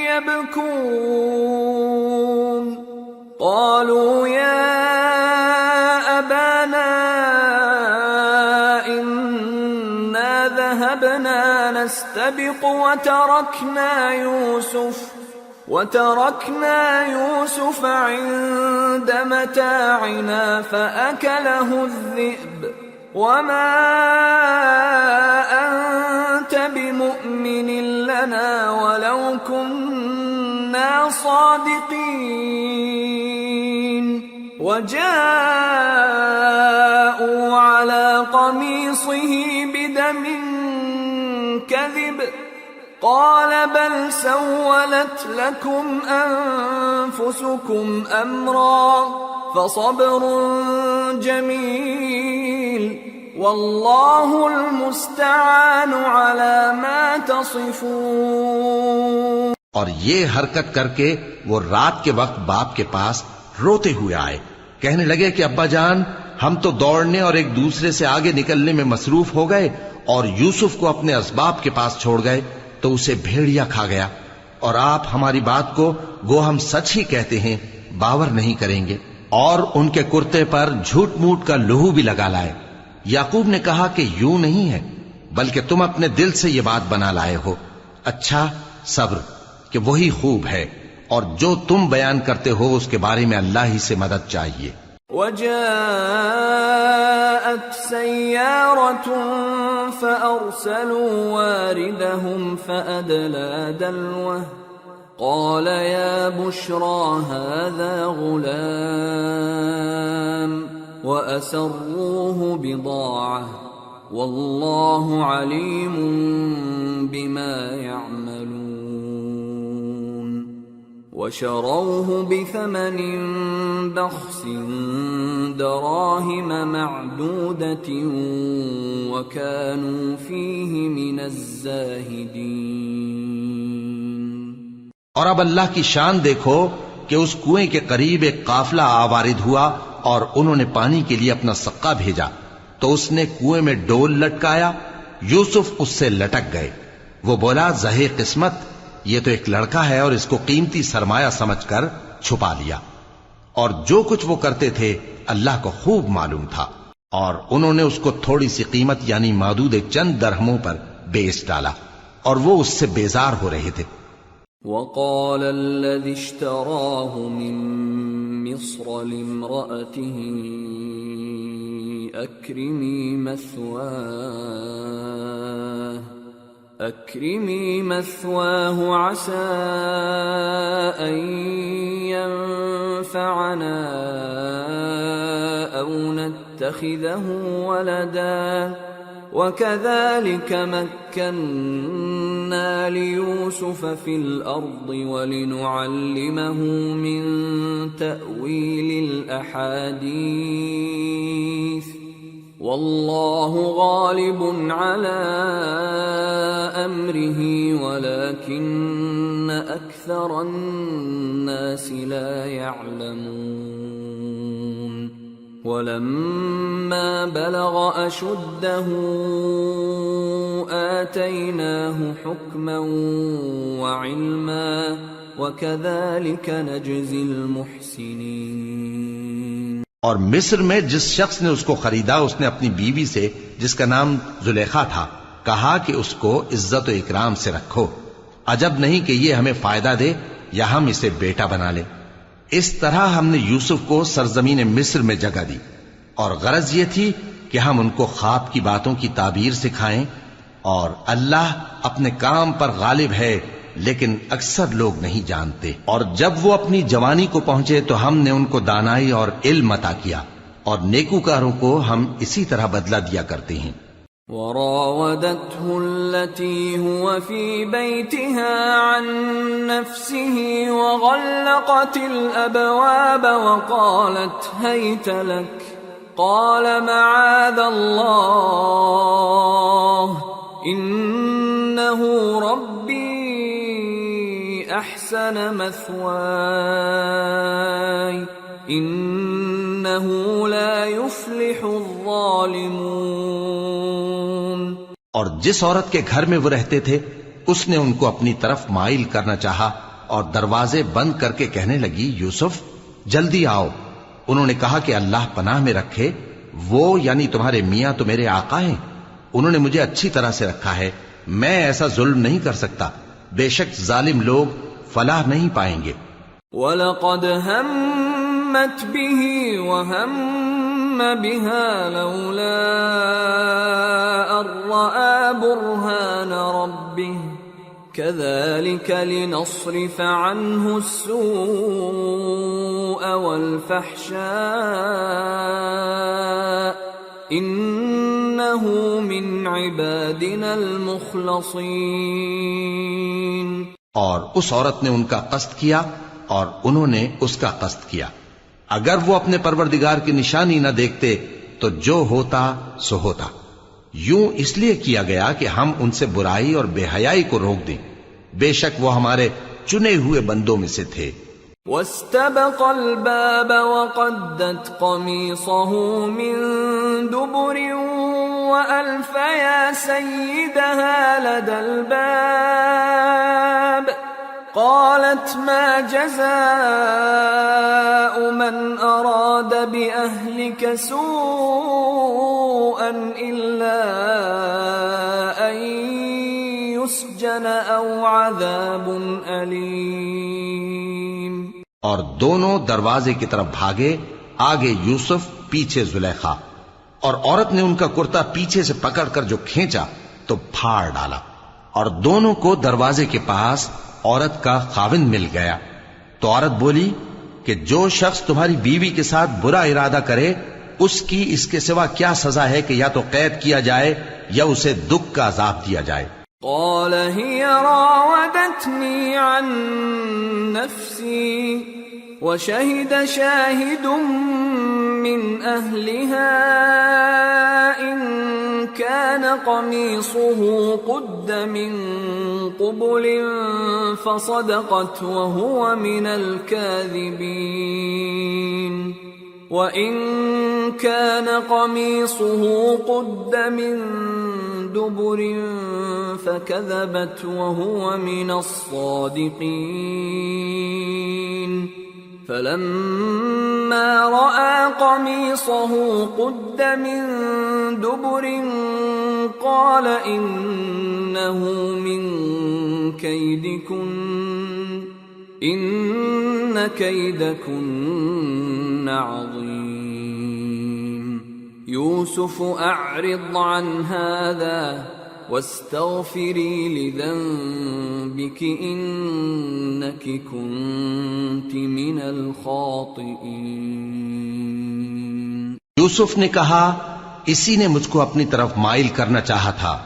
S1: يَبْكُونَ قَالُوا يَا أَبَانَا ذهبنا نستبق وتركنا يوسف عند متاعنا فأكله الذئب وما أنت بمؤمن لنا ولو كنا صادقين وجاءوا على قميصه بدم كذب قال بل سولت لكم أنفسكم أمرا فصبر جميل والله المستعان على ما تصفون۔
S2: اور یہ حرکت کر کے وہ رات کے وقت باپ کے پاس روتے ہوئے آئے، کہنے لگے کہ ابا جان، ہم تو دوڑنے اور ایک دوسرے سے آگے نکلنے میں مصروف ہو گئے اور یوسف کو اپنے اسباب کے پاس چھوڑ گئے تو اسے بھیڑیا کھا گیا، اور آپ ہماری بات کو گو ہم سچ ہی کہتے ہیں باور نہیں کریں گے۔ اور ان کے کرتے پر جھوٹ موٹ کا لہو بھی لگا لائے۔ یعقوب نے کہا کہ یوں نہیں ہے، بلکہ تم اپنے دل سے یہ بات بنا لائے ہو۔ اچھا صبر، کہ وہی خوب ہے، اور جو تم بیان کرتے ہو اس کے بارے میں اللہ ہی سے مدد چاہیے۔
S1: وجاءت سيارة فأرسلوا واردهم فأدلى دلوه قال يا بشرى هذا غلام وأسروه بضاعة والله عليم بما يعملون وشروه بثمن بخس دراهم معدودة وكانوا فيه من الزاهدين۔
S2: اور اب اللہ کی شان دیکھو کہ اس کنویں کے قریب ایک قافلہ آوارد ہوا اور انہوں نے پانی کے لیے اپنا سقا بھیجا تو اس نے کنویں میں ڈول لٹکایا، یوسف اس سے لٹک گئے، وہ بولا زہے قسمت، یہ تو ایک لڑکا ہے اور اس کو قیمتی سرمایہ سمجھ کر چھپا لیا، اور جو کچھ وہ کرتے تھے اللہ کو خوب معلوم تھا، اور انہوں نے اس کو تھوڑی سی قیمت یعنی معدود چند درہموں پر بیچ ڈالا، اور وہ اس سے بیزار ہو رہے تھے۔
S1: وقال الذي اشتراه من مصر لامرأته أكرمي مثواه عسى أن ينفعنا أو نتخذه ولدا وكذلك مكنا ليوسف في الأرض ولنعلمه من تأويل الأحاديث والله غالب على أمره ولكن أكثر الناس لا يعلمون ولما بلغ أشده آتيناه حكما وعلما وكذلك نجزي المحسنين۔
S2: اور مصر میں جس شخص نے اس کو خریدا اس نے اپنی بیوی سے جس کا نام زلیخا تھا کہا کہ اس کو عزت و اکرام سے رکھو، عجب نہیں کہ یہ ہمیں فائدہ دے یا ہم اسے بیٹا بنا لیں۔ اس طرح ہم نے یوسف کو سرزمین مصر میں جگہ دی، اور غرض یہ تھی کہ ہم ان کو خواب کی باتوں کی تعبیر سکھائیں، اور اللہ اپنے کام پر غالب ہے لیکن اکثر لوگ نہیں جانتے۔ اور جب وہ اپنی جوانی کو پہنچے تو ہم نے ان کو دانائی اور علم عطا کیا، اور نیکوکاروں کو ہم اسی طرح بدلہ دیا کرتے ہیں۔
S1: وراودته التي هو في بيتها عن نفسه وغلقت الأبواب وقالت هيت لك قال معاذ الله إنه ربي أحسن مثواي إنه لا يفلح الظالمون۔
S2: اور جس عورت کے گھر میں وہ رہتے تھے اس نے ان کو اپنی طرف مائل کرنا چاہا اور دروازے بند کر کے کہنے لگی یوسف جلدی آؤ۔ انہوں نے کہا کہ اللہ پناہ میں رکھے، وہ یعنی تمہارے میاں تو میرے آقا ہیں، انہوں نے مجھے اچھی طرح سے رکھا ہے، میں ایسا ظلم نہیں کر سکتا، بے شک ظالم لوگ فلاح نہیں پائیں گے۔
S1: وَلَقَدْ هَمَّتْ بِهِ وَهَمَّ بِهَا لَوْلَا أَن رَّأَىٰ بُرْهَانَ رَبِّهِ كَذَٰلِكَ لِنَصْرِفَ عَنْهُ السُّوءَ وَالْفَحْشَاءَ إِنَّهُ مِنْ عِبَادِنَا الْمُخْلَصِينَ۔
S2: اور اس عورت نے ان کا قصد کیا اور انہوں نے اس کا قصد کیا، اگر وہ اپنے پروردگار کی نشانی نہ دیکھتے تو جو ہوتا سو ہوتا، یوں اس لیے کیا گیا کہ ہم ان سے برائی اور بے حیائی کو روک دیں، بے شک وہ ہمارے چنے ہوئے بندوں میں سے تھے۔
S1: واستبق الباب وقدت قميصه من دبر وألف يا سيدها لدى الباب قالت ما جزاء من أراد بأهلك سوءا إلا أن يسجن أو عذاب أليم۔
S2: اور دونوں دروازے کی طرف بھاگے، آگے یوسف پیچھے زلیخا، اور عورت نے ان کا کرتا پیچھے سے پکڑ کر جو کھینچا تو پھاڑ ڈالا، اور دونوں کو دروازے کے پاس عورت کا خاوند مل گیا۔ تو عورت بولی کہ جو شخص تمہاری بیوی کے ساتھ برا ارادہ کرے اس کی اس کے سوا کیا سزا ہے کہ یا تو قید کیا جائے یا اسے دکھ کا عذاب دیا جائے۔
S1: قال هي راودتني عن نفسي وشهد شاهد من أهلها إن كان قميصه قد من قبل فصدقت وهو من الكاذبين وَإِن كَانَ قَمِيصُهُ قُدَّ مِن دُبُرٍ فكذبت وهو من الصادقين فلما رأى قميصه قد من دبر قال إنه من كيدكن إن كيدكن عظيم يوسف أعرض عن هذا واستغفري لذنبك إنك كنت من الخاطئين.
S2: یوسف نے کہا اسی نے مجھ کو اپنی طرف مائل کرنا چاہا تھا،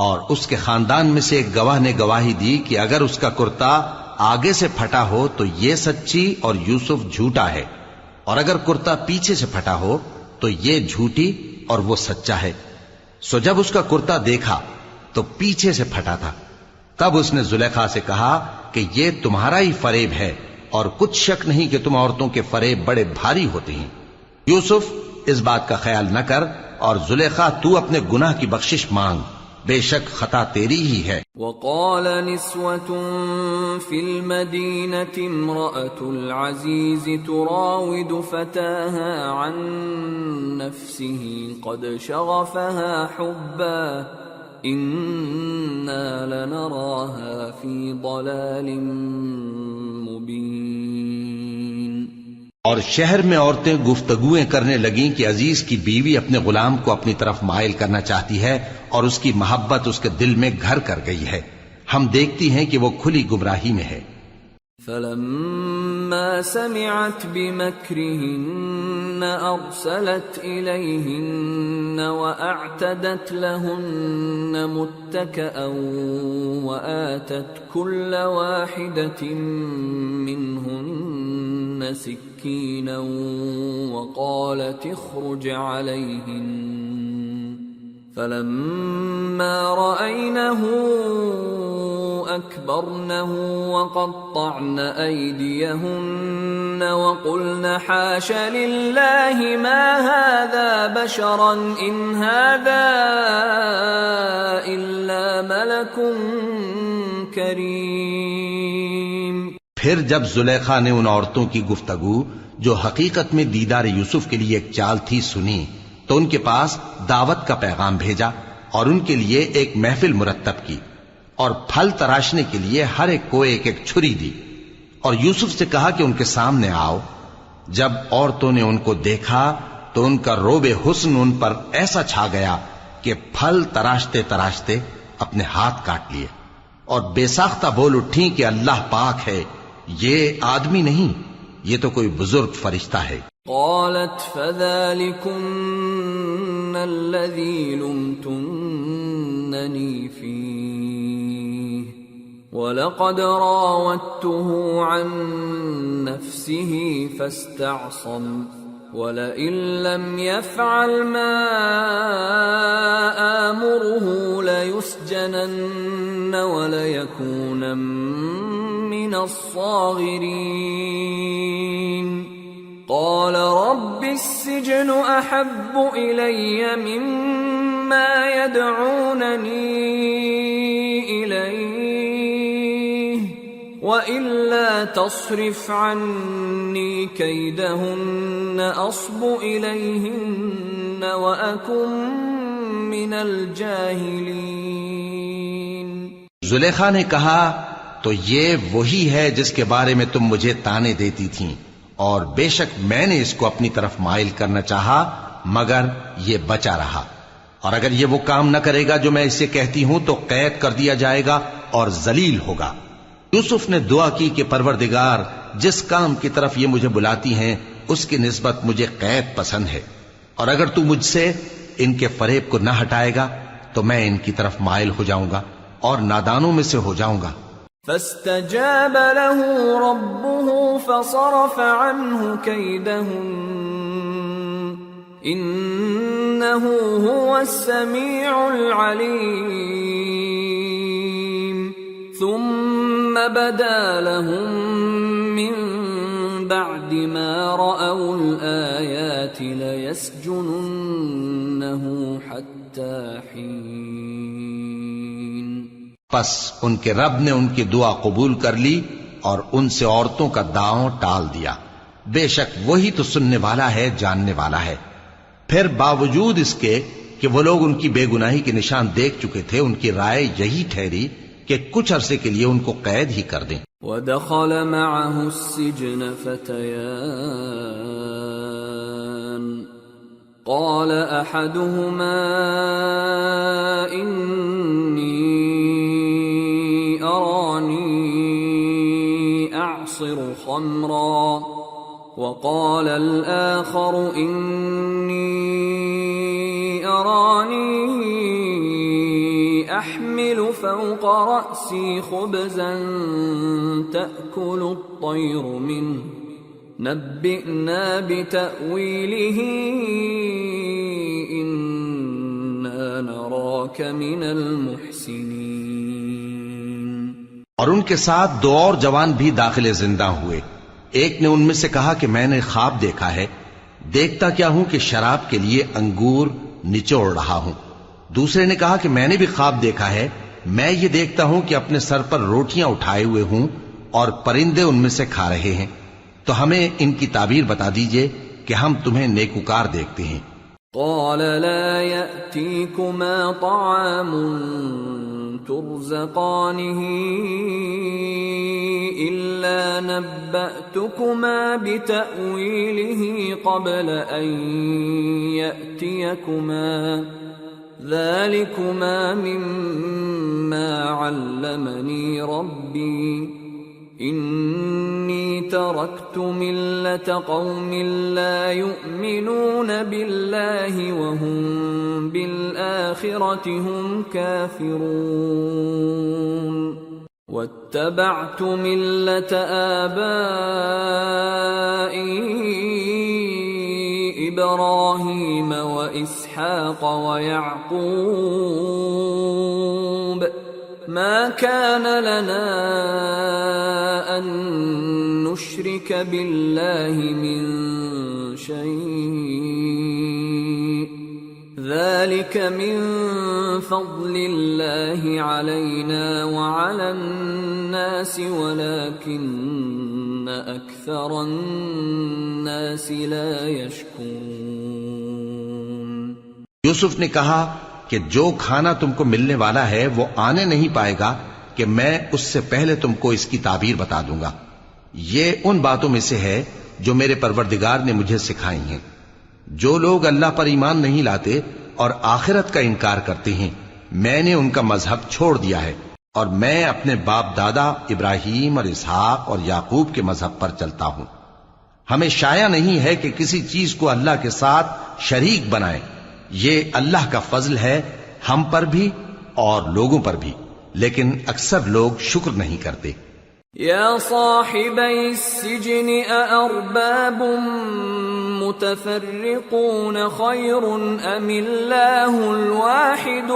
S2: اور اس کے خاندان میں سے ایک گواہ نے گواہی دی کہ اگر اس کا کرتا آگے سے پھٹا ہو تو یہ سچی اور یوسف جھوٹا ہے، اور اگر کرتا پیچھے سے پھٹا ہو تو یہ جھوٹی اور وہ سچا ہے. سو جب اس کا کرتا دیکھا تو پیچھے سے پھٹا تھا. تب اس نے زلیخا سے کہا کہ یہ تمہارا ہی فریب ہے، اور کچھ شک نہیں کہ تم عورتوں کے فریب بڑے بھاری ہوتے ہیں. یوسف اس بات کا خیال نہ کر، اور زلیخا تو اپنے گناہ کی بخشش مانگ، بے شک خطا تیری ہی ہے.
S1: وقال نسوة في المدينة امرأة العزيز تراود فتاها عن نفسه قد شغفها حبا إنا لنراها في ضلال مبين.
S2: اور شہر میں عورتیں گفتگویں کرنے لگیں کہ عزیز کی بیوی اپنے غلام کو اپنی طرف مائل کرنا چاہتی ہے اور اس کی محبت اس کے دل میں گھر کر گئی ہے، ہم دیکھتی ہیں کہ وہ کھلی گمراہی میں ہے.
S1: فلما سمعت بمكرهن أرسلت إليهن وأعتدت لهن متكئا وآتت كل واحدة منهن سكينا وقالت اخرج عليهن فلما رأينه أكبرنه وقطعن أيديهن وقلن حاش لله ما هذا بشرا إن هذا إلا ملك كريم.
S2: پھر جب زلیخا نے ان عورتوں کی گفتگو جو حقیقت میں دیدار یوسف کے لیے ایک چال تھی سنی تو ان کے پاس دعوت کا پیغام بھیجا اور ان کے لیے ایک محفل مرتب کی اور پھل تراشنے کے لیے ہر ایک کو ایک ایک چھری دی اور یوسف سے کہا کہ ان کے سامنے آؤ. جب عورتوں نے ان کو دیکھا تو ان کا روب حسن ان پر ایسا چھا گیا کہ پھل تراشتے تراشتے اپنے ہاتھ کاٹ لیے اور بے ساختہ بول اٹھیں کہ اللہ پاک ہے، یہ آدمی نہیں، یہ تو کوئی بزرگ فرشتہ ہے.
S1: قالت فذلكن الذي لمتنني فيه ولقد راودته عن نفسه فاستعصم ولئن لم يفعل ما آمره ليسجنن وليكونن من الصاغرين. قال رب السجن أحب إلي مما يدعونني إليه وإلا تصرف عني كيدهن أصب إليهن وأكن من الجاهلين.
S2: زلیخا نے کہا تو یہ وہی ہے جس کے بارے میں تم مجھے تانے دیتی تھیں، اور بے شک میں نے اس کو اپنی طرف مائل کرنا چاہا مگر یہ بچا رہا، اور اگر یہ وہ کام نہ کرے گا جو میں اسے کہتی ہوں تو قید کر دیا جائے گا اور ذلیل ہوگا. یوسف نے دعا کی کہ پروردگار جس کام کی طرف یہ مجھے بلاتی ہیں اس کی نسبت مجھے قید پسند ہے، اور اگر تو مجھ سے ان کے فریب کو نہ ہٹائے گا تو میں ان کی طرف مائل ہو جاؤں گا اور نادانوں میں سے ہو جاؤں گا.
S1: فاستجاب له ربه فصرف عنه كيدهن إنه هو السميع العليم. ثم بدا لهم من بعد ما رأوا الآيات ليسجننه حتى حين.
S2: پس ان کے رب نے ان کی دعا قبول کر لی اور ان سے عورتوں کا داؤں ٹال دیا. بے شک وہی تو سننے والا ہے، جاننے والا ہے. پھر باوجود اس کے کہ وہ لوگ ان کی بے گناہی کے نشان دیکھ چکے تھے، ان کی رائے یہی ٹھہری کہ کچھ عرصے کے لیے ان کو قید ہی کر دیں.
S1: وَدَخَلَ مَعَهُ السِّجْنَ فَتَيَانِ قَالَ أَحَدُهُمَا إِنِّي أَرَانِي أَعْصِرُ خَمْرًا وَقَالَ الْآخَرُ إِنِّي أَرَانِي أَحْمِلُ فَوْقَ رَأْسِي خُبْزًا تَأْكُلُ الطَّيْرُ مِنْهُ نَبِّئْنَا بِتَأْوِيلِهِ إِنَّا نَرَاكَ مِنَ الْمُحْسِنِينَ.
S2: اور ان کے ساتھ دو اور جوان بھی داخل زندہ ہوئے. ایک نے ان میں سے کہا کہ میں نے خواب دیکھا ہے، دیکھتا کیا ہوں کہ شراب کے لیے انگور نچوڑ رہا ہوں. دوسرے نے کہا کہ میں نے بھی خواب دیکھا ہے، میں یہ دیکھتا ہوں کہ اپنے سر پر روٹیاں اٹھائے ہوئے ہوں اور پرندے ان میں سے کھا رہے ہیں. تو ہمیں ان کی تعبیر بتا دیجئے کہ ہم تمہیں نیکوکار دیکھتے ہیں.
S1: قال لا يأتيكما طعام ترزقانه إلا نبأتكما بتأويله قبل أن يأتيكما ذلكما مما علمني ربي إني تركت ملة قوم لا يؤمنون بالله وهم بالآخرة هم كافرون واتبعت ملة آبائي إبراهيم وإسحاق ويعقوب ما كان لنا أن نشرك بالله من شيء ذلك من فضل الله علينا وعلى الناس ولكن أكثر الناس لا يشكرون.
S2: یوسف نے کہا کہ جو کھانا تم کو ملنے والا ہے وہ آنے نہیں پائے گا کہ میں اس سے پہلے تم کو اس کی تعبیر بتا دوں گا. یہ ان باتوں میں سے ہے جو میرے پروردگار نے مجھے سکھائی ہیں. جو لوگ اللہ پر ایمان نہیں لاتے اور آخرت کا انکار کرتے ہیں میں نے ان کا مذہب چھوڑ دیا ہے اور میں اپنے باپ دادا ابراہیم اور اسحاق اور یعقوب کے مذہب پر چلتا ہوں. ہمیں شایع نہیں ہے کہ کسی چیز کو اللہ کے ساتھ شریک بنائیں. یہ اللہ کا فضل ہے ہم پر بھی اور لوگوں پر بھی، لیکن اکثر لوگ شکر نہیں کرتے.
S1: یا صاحبی السجن اارباب متفرقون خیر ام اللہ الواحد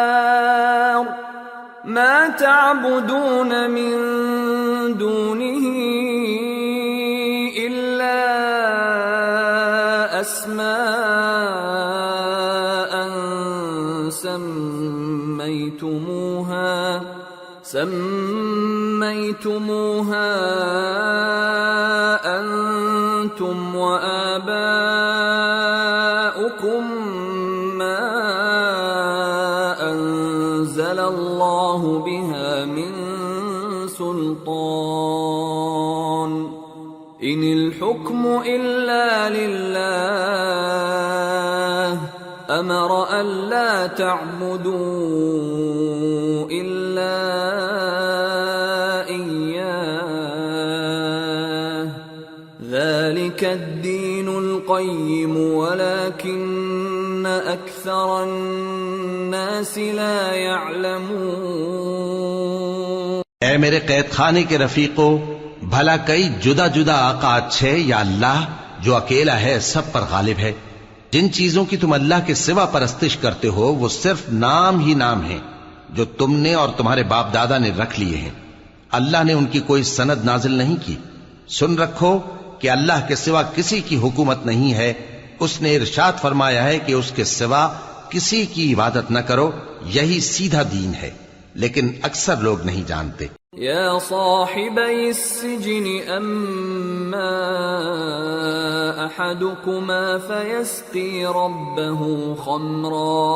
S1: القہار ما تعبدون من دونه الا اسماء سميتموها أنتم وآباؤكم ما أنزل الله بها من سلطان إن الحكم إلا لله أمر ألا تعبدوا إلا إياه ذلك الدين القيم ولكن أكثر الناس لا يعلمون.
S2: اے میرے قید خانے کے رفیقو، بھلا کئی جدا جدا آقا اچھے یا اللہ جو اکیلا ہے سب پر غالب ہے؟ جن چیزوں کی تم اللہ کے سوا پرستش کرتے ہو وہ صرف نام ہی نام ہیں جو تم نے اور تمہارے باپ دادا نے رکھ لیے ہیں. اللہ نے ان کی کوئی سند نازل نہیں کی. سن رکھو کہ اللہ کے سوا کسی کی حکومت نہیں ہے. اس نے ارشاد فرمایا ہے کہ اس کے سوا کسی کی عبادت نہ کرو، یہی سیدھا دین ہے، لیکن اکثر لوگ نہیں جانتے۔
S1: يا صاحبي السجن أما أحدكما فيسقي ربه خمرا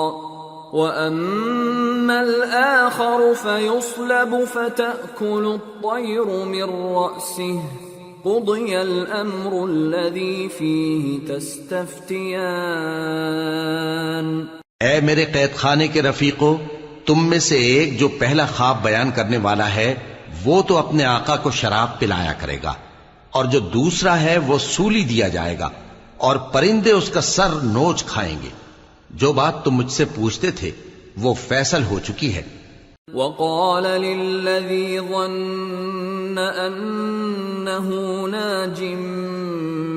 S1: وأما الآخر فيصلب فتأكل الطير من رأسه قضي الأمر الذي فيه تستفتيان۔
S2: اے میرے قید خانے کے رفیقو، تم میں سے ایک جو پہلا خواب بیان کرنے والا ہے وہ تو اپنے آقا کو شراب پلایا کرے گا، اور جو دوسرا ہے وہ سولی دیا جائے گا، اور پرندے اس کا سر نوچ کھائیں گے۔ جو بات تم مجھ سے پوچھتے تھے وہ فیصل ہو چکی ہے۔
S1: وقال للذي ظن أنه ناج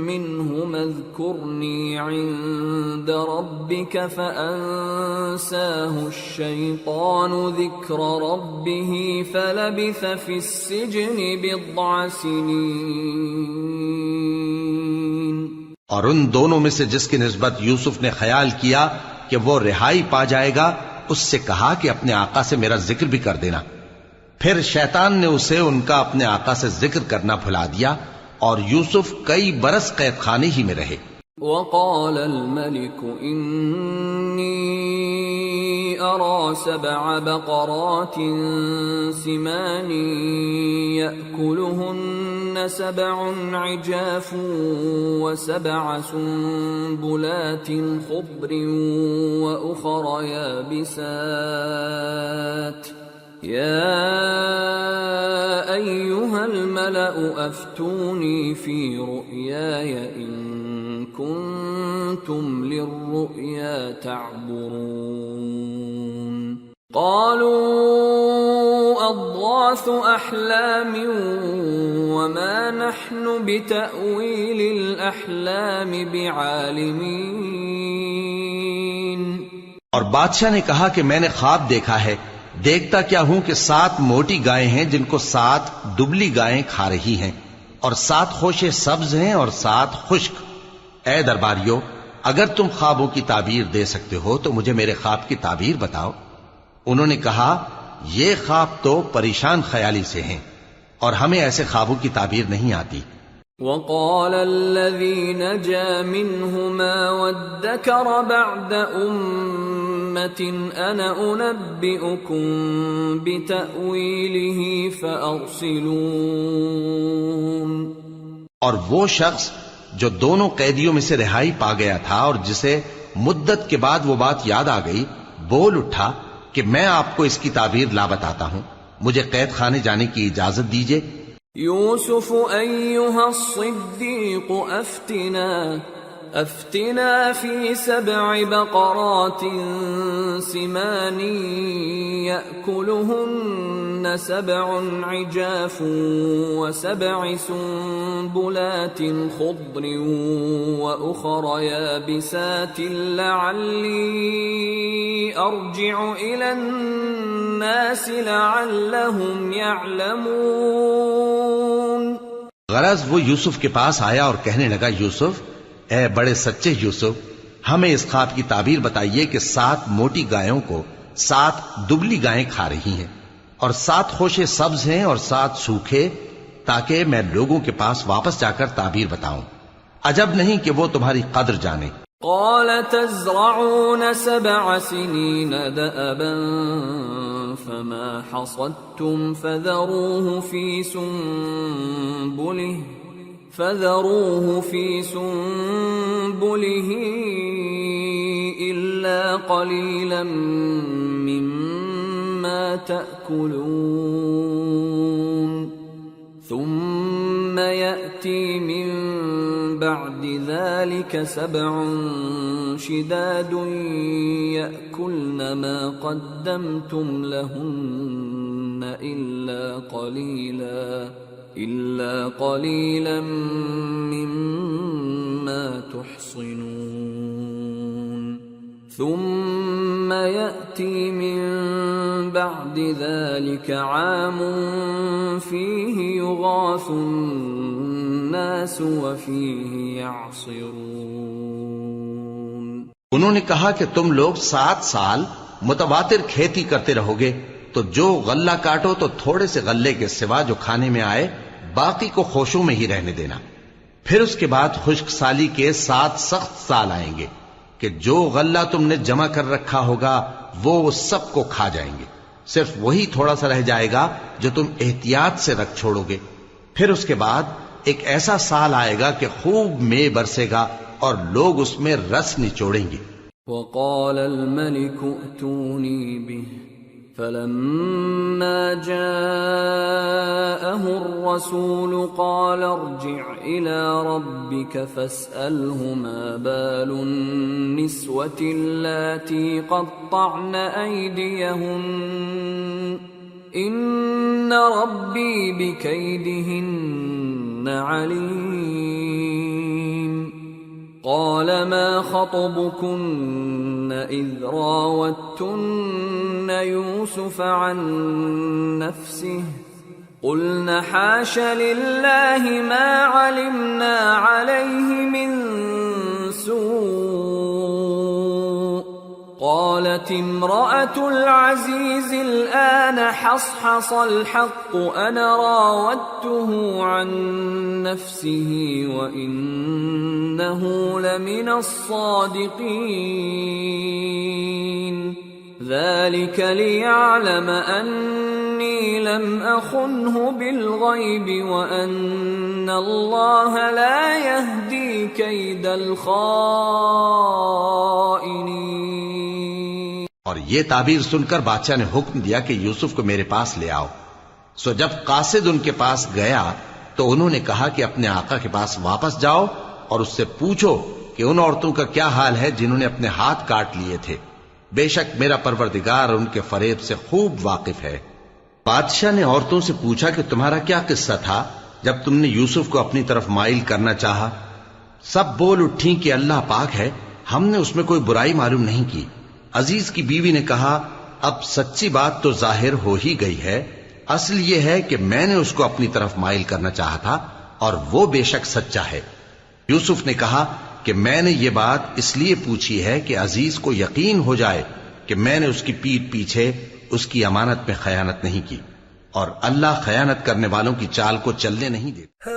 S1: منهما اذكرني عند ربك فأنساه الشيطان ذكر ربه فلبث في السجن بضع سنين۔
S2: اور ان دونوں میں سے جس کی نسبت یوسف نے خیال کیا کہ وہ رہائی پا جائے گا، اس سے کہا کہ اپنے آقا سے میرا ذکر بھی کر دینا۔ پھر شیطان نے اسے ان کا اپنے آقا سے ذکر کرنا بھلا دیا، اور یوسف کئی برس قید خانے ہی میں رہے۔
S1: وقال الملك إني أرى 7 بقرات سمان يأكلهن 7 عجاف و7 سنبلات خضر وأخر يابسات يا أيها الملأ أفتوني في رؤياي إن كنتم للرؤيا تعبرون۔ قالوا أضغاث أحلام وما نحن بتأويل الأحلام بعالمين۔
S2: اور بادشاہ نے کہا کہ میں نے خواب دیکھا ہے، دیکھتا کیا ہوں کہ 7 موٹی گائیں ہیں جن کو 7 دبلی گائیں کھا رہی ہیں، اور 7 خوشے سبز ہیں اور 7 خشک۔ اے درباریو، اگر تم خوابوں کی تعبیر دے سکتے ہو تو مجھے میرے خواب کی تعبیر بتاؤ۔ انہوں نے کہا یہ خواب تو پریشان خیالی سے ہیں، اور ہمیں ایسے خوابوں کی تعبیر نہیں آتی۔
S1: وقال الذي نجا منهما وادكر بعد أمة أنا أنبئكم بتأويله فأرسلون۔
S2: اور وہ شخص جو دونوں قیدیوں میں سے رہائی پا گیا تھا اور جسے مدت کے بعد وہ بات یاد آ گئی، بول اٹھا کہ میں آپ کو اس کی تعبیر لا بتاتا ہوں، مجھے قید خانے جانے کی اجازت دیجیے۔
S1: يوسف أيها الصديق أفتنا في 7 بقرات سمان يأكلهن 7 عجاف و7 سنبلات خضر وأخر يابسات لعلي أرجع إلى الناس لعلهم يعلمون۔
S2: غرض وہ یوسف کے پاس آیا اور کہنے لگا، یوسف، اے بڑے سچے یوسف، ہمیں اس خواب کی تعبیر بتائیے کہ 7 موٹی گایوں کو 7 دبلی گائیں کھا رہی ہیں، اور 7 خوشے سبز ہیں اور 7 سوکھے، تاکہ میں لوگوں کے پاس واپس جا کر تعبیر بتاؤں۔ عجب نہیں کہ وہ تمہاری قدر جانے۔
S1: قال تزرعون 7 سنين دأبا فما حصدتم فذروه في سنبله إلا قليلا مما تأكلون ثم يأتي من بعد ذلك 7 شداد يأكلن ما قدمتم لهن إلا قليلا مما تحصنون ثم يأتي من بعد ذلك عام فيه يغاث الناس وفيه يعصرون۔
S2: انہوں نے کہا کہ تم لوگ 7 سال متواتر کھیتی کرتے رہو گے، تو جو غلہ کاٹو تو تھوڑے سے غلے کے سوا جو کھانے میں آئے باقی کو خوشوں میں ہی رہنے دینا۔ پھر اس کے بعد خشک سالی کے 7 سخت سال آئیں گے کہ جو غلہ تم نے جمع کر رکھا ہوگا وہ سب کو کھا جائیں گے، صرف وہی تھوڑا سا رہ جائے گا جو تم احتیاط سے رکھ چھوڑو گے۔ پھر اس کے بعد ایک ایسا سال آئے گا کہ خوب مے برسے گا اور لوگ اس میں رس نچوڑیں گے۔
S1: وقال الملك ائتوني به فلما جاءه الرسول قال ارجع إلى ربك فاسأله ما بال النسوة اللاتي قطعن أيديهن إن ربي بكيدهن عليم قال ما خطبكن إذ راوتن يوسف عن نفسه قلن حاش لله ما علمنا عليه من سوء قالت امرأة العزيز الآن حصحص الحق أنا راودته عن نفسه وإنه لمن الصادقين ذلك ليعلم أني لم أخنه بالغيب وأن الله لا يهدي كيد الخائنين۔
S2: اور یہ تعبیر سن کر بادشاہ نے حکم دیا کہ یوسف کو میرے پاس لے آؤ۔ سو جب قاصد ان کے پاس گیا تو انہوں نے کہا کہ اپنے آقا کے پاس واپس جاؤ اور اس سے پوچھو کہ ان عورتوں کا کیا حال ہے جنہوں نے اپنے ہاتھ کاٹ لیے تھے، بے شک میرا پروردگار ان کے فریب سے خوب واقف ہے۔ بادشاہ نے عورتوں سے پوچھا کہ تمہارا کیا قصہ تھا جب تم نے یوسف کو اپنی طرف مائل کرنا چاہا؟ سب بول اٹھیں کہ اللہ پاک ہے، ہم نے اس میں کوئی برائی معلوم نہیں کی۔ عزیز کی بیوی نے کہا اب سچی بات تو ظاہر ہو ہی گئی ہے، اصل یہ ہے کہ میں نے اس کو اپنی طرف مائل کرنا چاہا تھا اور وہ بے شک سچا ہے۔ یوسف نے کہا کہ میں نے یہ بات اس لیے پوچھی ہے کہ عزیز کو یقین ہو جائے کہ میں نے اس کی پیٹھ پیچھے اس کی امانت میں خیانت نہیں کی، اور اللہ خیانت کرنے والوں کی چال کو چلنے نہیں دیتا۔